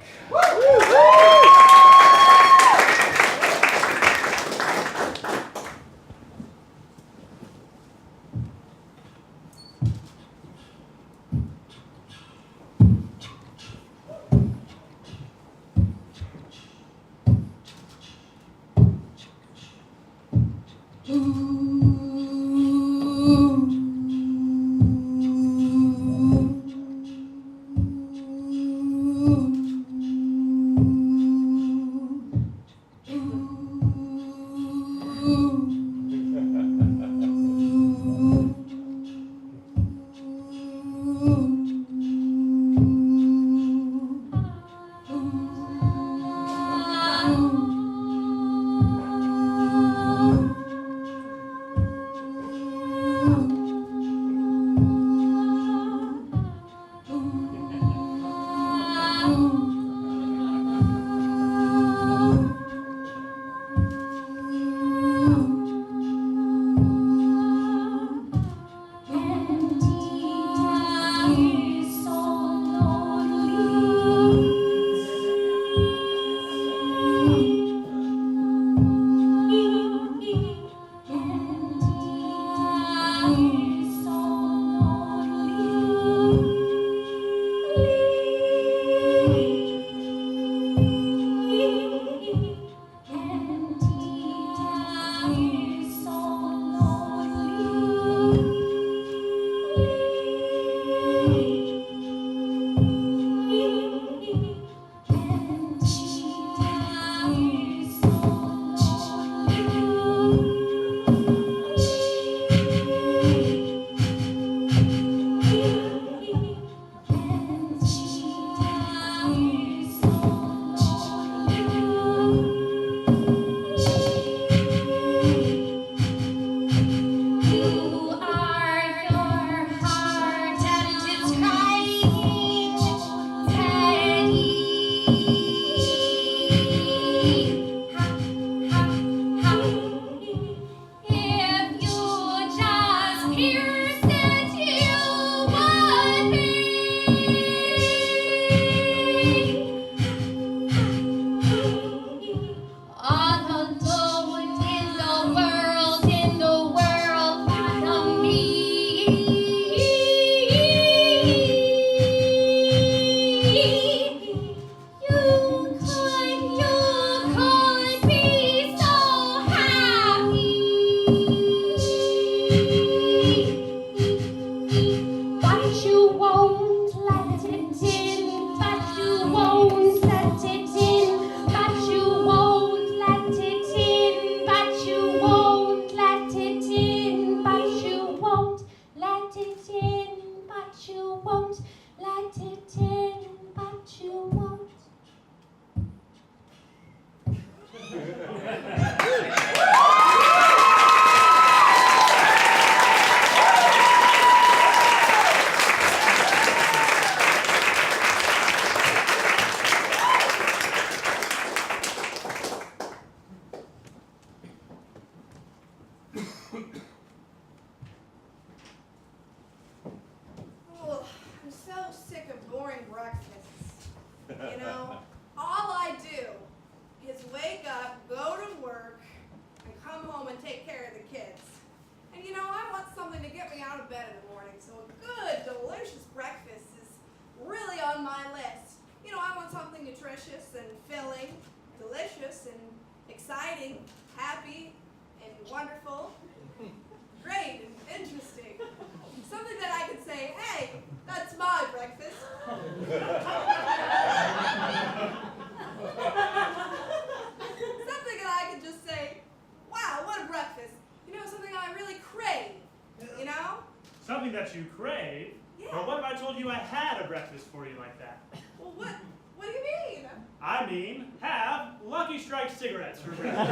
something that you crave. Yeah. But what if I told you I had a breakfast for you like that? Well, what do you mean? I mean, have Lucky Strike cigarettes for breakfast.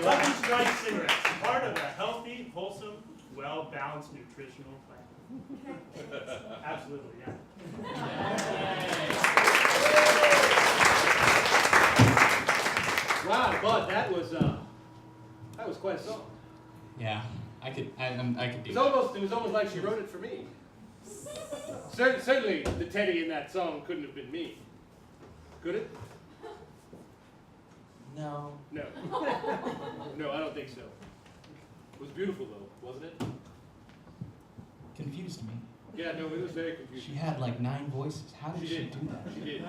Lucky Strike cigarettes, part of a healthy, wholesome, well-balanced nutritional plan. Absolutely, yeah. Wow, Bud, that was quite a song. Yeah, I could do It was almost like she wrote it for me. Certainly, the Teddy in that song couldn't have been me. Could it? No. No. No, I don't think so. It was beautiful, though, wasn't it? Confused me. Yeah, no, it was very confusing. She had like 9 voices. How did she did. do that? She did.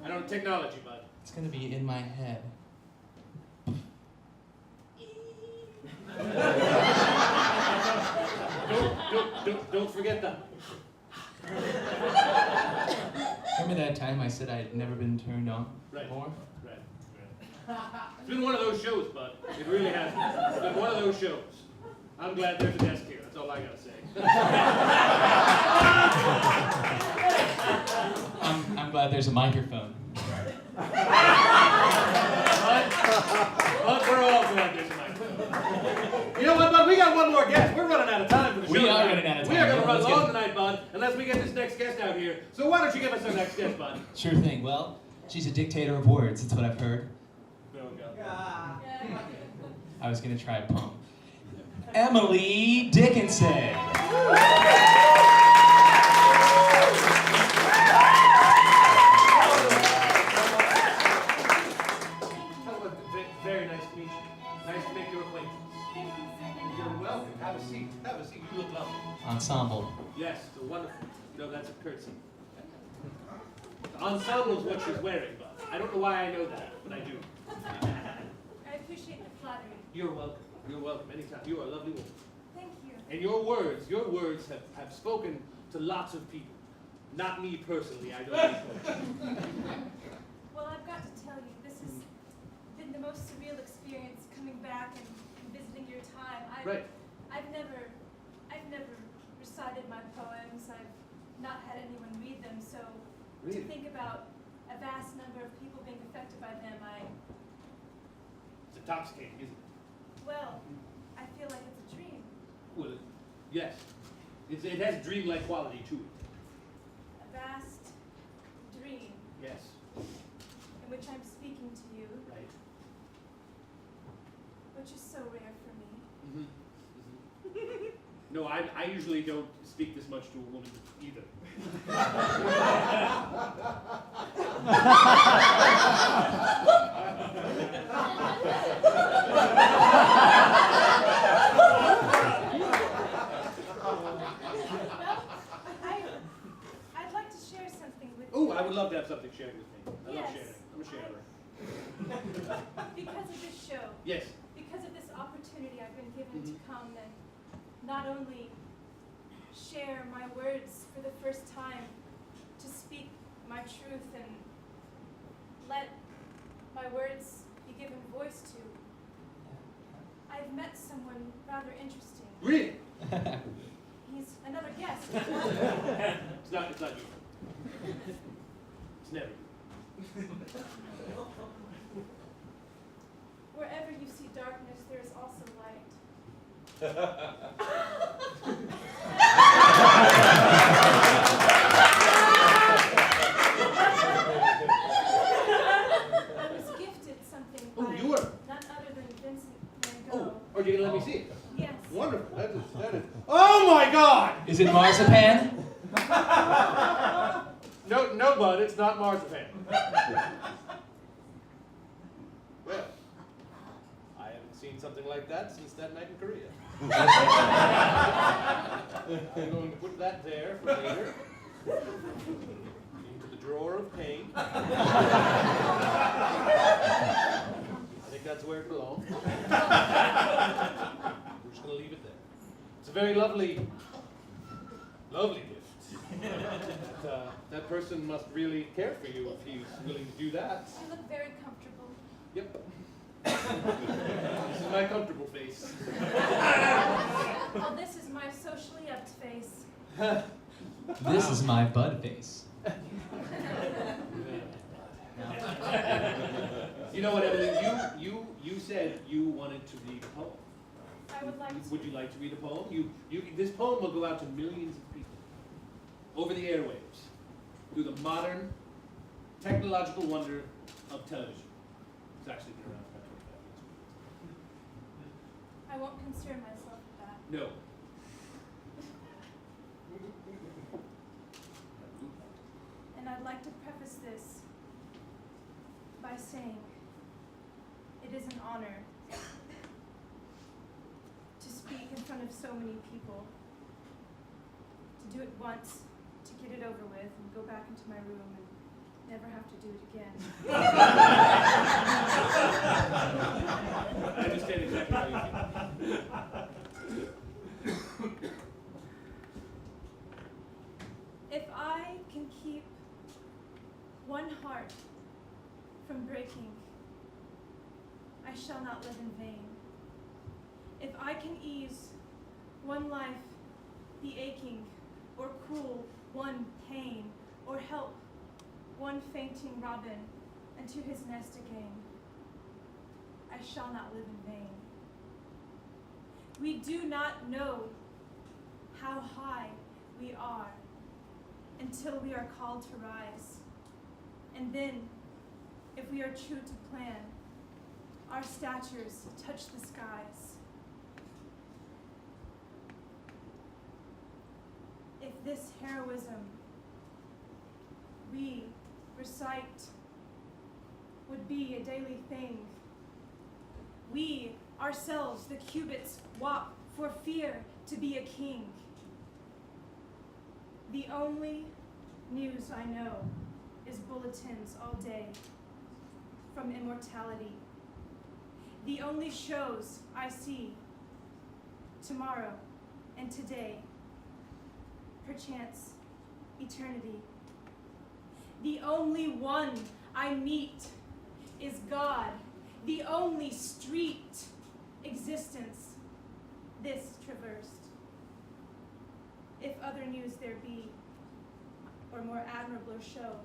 I don't know technology, Bud. It's gonna be in my head. Don't forget that. Remember that time I said I'd never been turned on before? Right. It's been one of those shows, Bud. It really has been. It's been one of those shows. I'm glad there's a desk here. That's all I gotta say. I'm glad there's a microphone. Bud, we're all glad there's a microphone. You know what, Bud? We got one more guest. We're running out of time for the show. We are running out of time. We are going to run Let's long get- tonight, Bud, unless we get this next guest out here. So why don't you give us our next guest, Bud? Sure thing. Well, she's a dictator of words. That's what I've heard. No, go. I was gonna try pump. Emily Dickinson. Very nice to meet you. Nice to make your acquaintance. You're welcome. Have a seat. Have a seat. You look lovely. Ensemble. Yes, it's a wonderful. No, that's a curtsy. The ensemble is what she's wearing, Bud. I don't know why I know that, but I do. I appreciate the flattery. You're welcome. You're welcome. Anytime. You are a lovely woman. Thank you. And your words have spoken to lots of people. Not me personally, I don't think. Well, I've got to tell you, this has been the most surreal experience coming back and visiting your time. Right. I've never recited my poems. I've not had anyone read them. So Really? to think about a vast number of people being affected by them, It's intoxicating, isn't it? well, I feel like it's a dream. Well, yes. It has dreamlike quality to it. A vast dream Yes. in which I'm speaking to you, Right. which is so rare for me. Mm-hmm. No, I usually don't speak this much to a woman either. I'd like to share something with you. Oh, I would love to have something shared with me. I love Yes, sharing. I'm a sharer. Because of this show, Yes. because of this opportunity I've been given to come and not only share my words for the first time, to speak my truth and let my words be given voice to, I've met someone rather interesting. Really? He's another guest. It's not you. It's never you. Wherever you see darkness, there is also light. I was gifted something by Oh, you were? none other than Vincent Van Oh, Gogh. are you gonna let me see it? Yes. Wonderful. That is. Oh my God! Is it marzipan? No, Bud, it's not marzipan. Well, I haven't seen something like that since that night in Korea. I'm going to put that there for later. Into the drawer of pain. I think that's where it belongs. We're just going to leave it there. It's a very lovely gift. That person must really care for you if he's willing to do that. You look very comfortable. Yep. This is my comfortable face. Oh, this is my socially up face. This is my bud face. You know what, Emily? You said you wanted to read a poem. I would like to. Would you like to read a poem? This poem will go out to millions of people over the airwaves through the modern technological wonder of television. It's actually been around for about 25 years. I won't concern myself with that. No. And I'd like to preface this by saying it is an honor to speak in front of so many people, to do it once, to get it over with, and go back into my room and never have to do it again. I understand exactly how you feel. If I can keep one heart from breaking, I shall not live in vain. If I can ease one life the aching, or cool one pain, or help one fainting robin unto his nest again, I shall not live in vain. We do not know how high we are until we are called to rise. And then, if we are true to plan, our statures touch the skies. If this heroism we recite would be a daily thing, we ourselves, the cubits, walk for fear to be a king. The only news I know is bulletins all day from immortality. The only shows I see tomorrow and today, perchance eternity. The only one I meet is God, the only street existence this traversed. If other news there be, or more admirable show,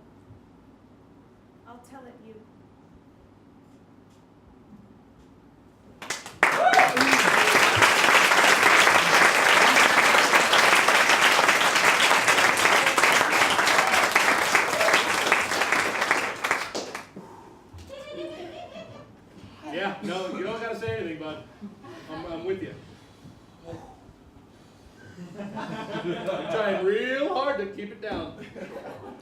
I'll tell it you. Yeah, no, you don't gotta say anything, bud. I'm with you. I'm trying real hard to keep it down.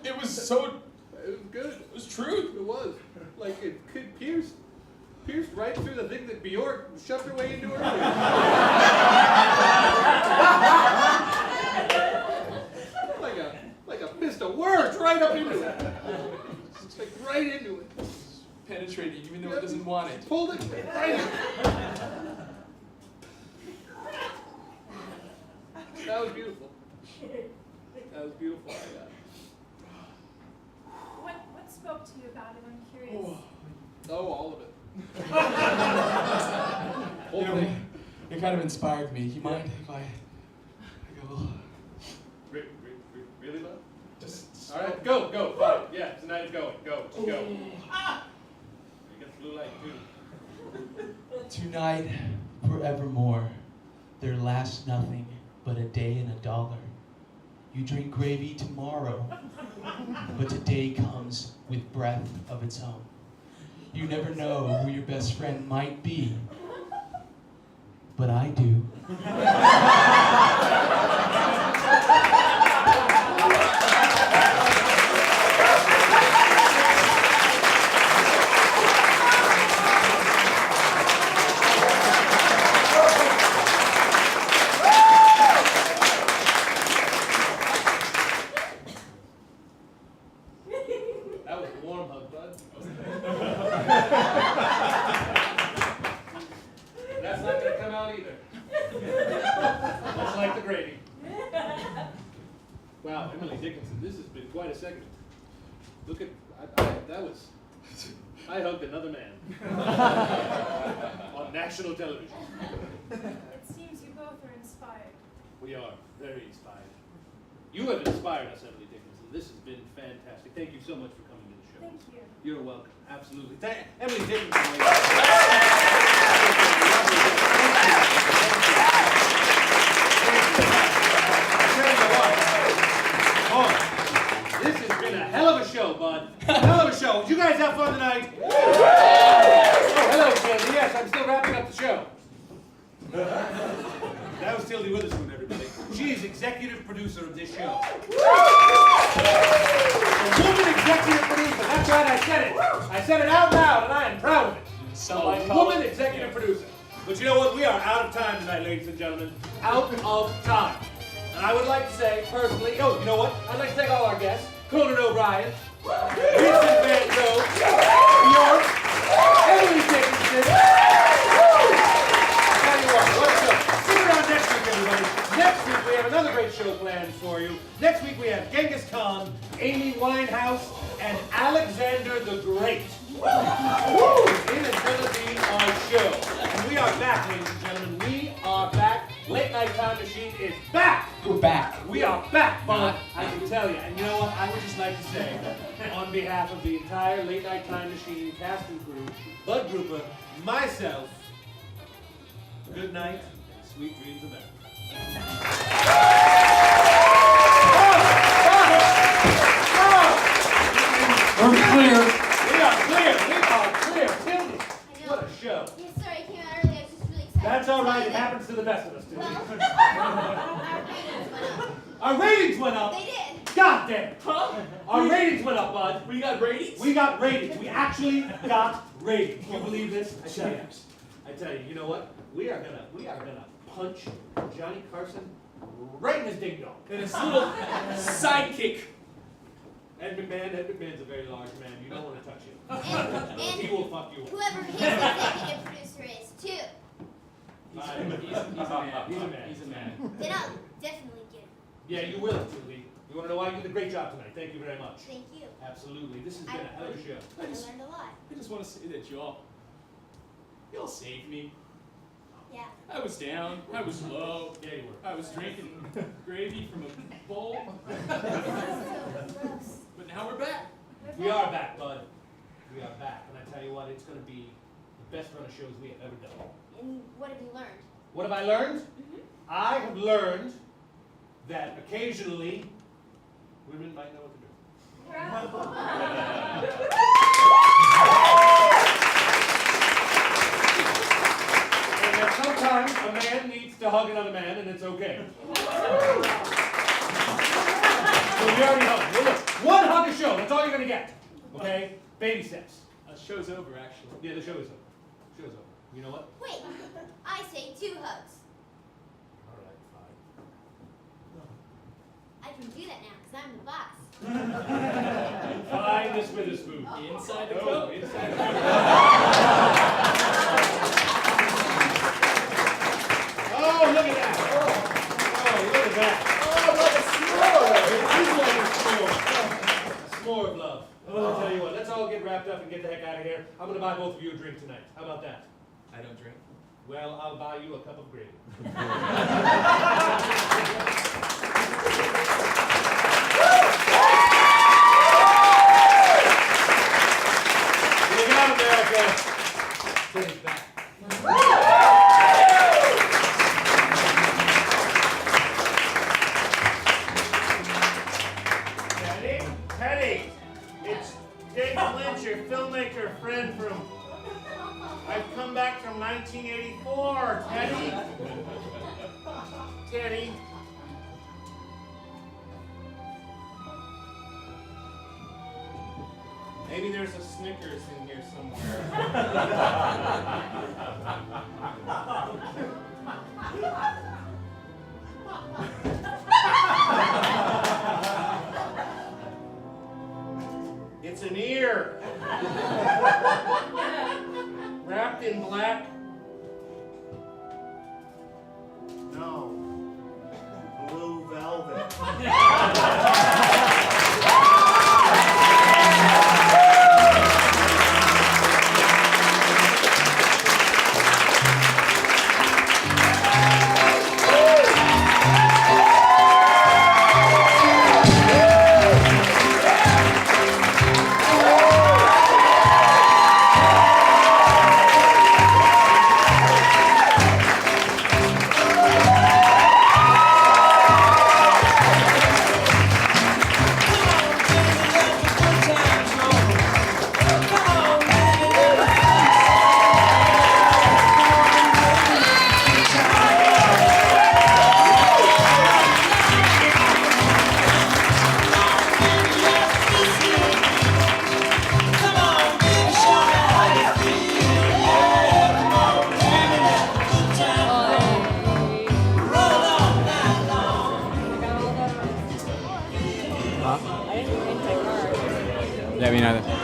It was so. It was good. It was true. It was. Like it pierced right through the thing that Bjork shoved her way into her ear. like a fist of words right up into it. It's like right into it. Penetrating, even though it doesn't want it. Pulled it right in. That was beautiful. That was beautiful. What spoke to you about it? I'm curious. Oh, all of it. You know, it kind of inspired me. You mind if I go? Really, bud? Just all right, go, fine. Yeah, tonight is going. Go. You got the blue light too. Tonight, forevermore, there lasts nothing but a day and $1. You drink gravy tomorrow, but today comes with breath of its own. You never know who your best friend might be, but I do. That was a warm hug, bud. That's not going to come out either. Much like the gravy. Wow, Emily Dickinson, this has been quite a segment. Look at, I hugged another man. On national television. It seems you both are inspired. We are very inspired. You have inspired us, Emily Dickinson. This has been fantastic. Thank you so much for coming to the show. Thank you. You're welcome. Absolutely. Emily Dickinson. ladies. This has been a hell of a show, bud. Hell of a show. Did you guys have fun tonight? Oh, hello, Tildy. Yes, I'm still wrapping up the show. That was Tildy Witherspoon, everybody. She is executive producer of this show. A woman executive producer. That's right, I said it. I said it out loud, and I am proud of it. A woman executive producer. But you know what? We are out of time tonight, ladies and gentlemen. Out of time. And I would like to say, personally, oh, you know what? I'd like to thank all our guests. Conan O'Brien, Vincent Van Gogh, Bjork, Emily Dickinson. I tell you what, let's go. Stick around next week, everybody. Next week we have another great show planned for you. Next week we have Genghis Khan, Amy Winehouse, and Alexander the Great. It is going to be our show. And we are back, ladies and gentlemen. We are back. Late Night Time Machine is back. We're back. We are back, Bud. I can tell you. And you know what? I would just like to say, on behalf of the entire Late Night Time Machine cast and crew, Bud Grouper, myself, good night and sweet dreams of We're clear. We are clear. We are clear. Tildy, what a show. Yeah, sorry, I came out early. I was just really excited. That's all right. It happens to the best of us, Tildy. Our ratings went up. Our ratings went up. They did. God damn it. Our ratings went up, Bud. We got ratings? We got ratings. We actually got ratings. Can you believe this? I tell you, you know what? We are gonna punch Johnny Carson right in his ding dong. And his little sidekick. Ed McMahon's a very large man. You don't want to touch him. And He will fuck you up. whoever his executive producer is, too. He's a man. He's a man. He's a man. Then I'll definitely get him. Yeah, you will, Tilly. You want to know why? You did a great job tonight. Thank you very much. Thank you. Absolutely. This has been a hell of a show. I learned a lot. I just want to say that y'all saved me. Yeah. I was down. I was low. Yeah, you were. I was drinking gravy from a bowl. So gross. But now we're back. We are back, Bud. We are back. And I tell you what, it's going to be the best run of shows we have ever done. And what have you learned? What have I learned? I have learned that occasionally women might know what to do. And that sometimes a man needs to hug another man, and it's okay. So we already hugged. Well, look, one hug a show. That's all you're going to get. Okay? Baby steps. Show's over, actually. Yeah, the show is over. Show's over. You know what? Wait, I say 2 hugs. All right, I can do that now because I'm the boss. fine. Fine, Miss Witherspoon. Inside the Oh, coat. inside the Oh, look at that. Oh, look at that. A s'more of love. Well, I'll tell you what, let's all get wrapped up and get the heck out of here. I'm going to buy both of you a drink tonight. How about that? I don't drink. Well, I'll buy you a cup of gravy. Look out, America. Take back. Teddy, it's David Lynch, your filmmaker friend from. I've come back from 1984, Teddy. Teddy. Maybe there's a Snickers in here somewhere. It's an ear. Wrapped in black. No. Blue velvet. mean,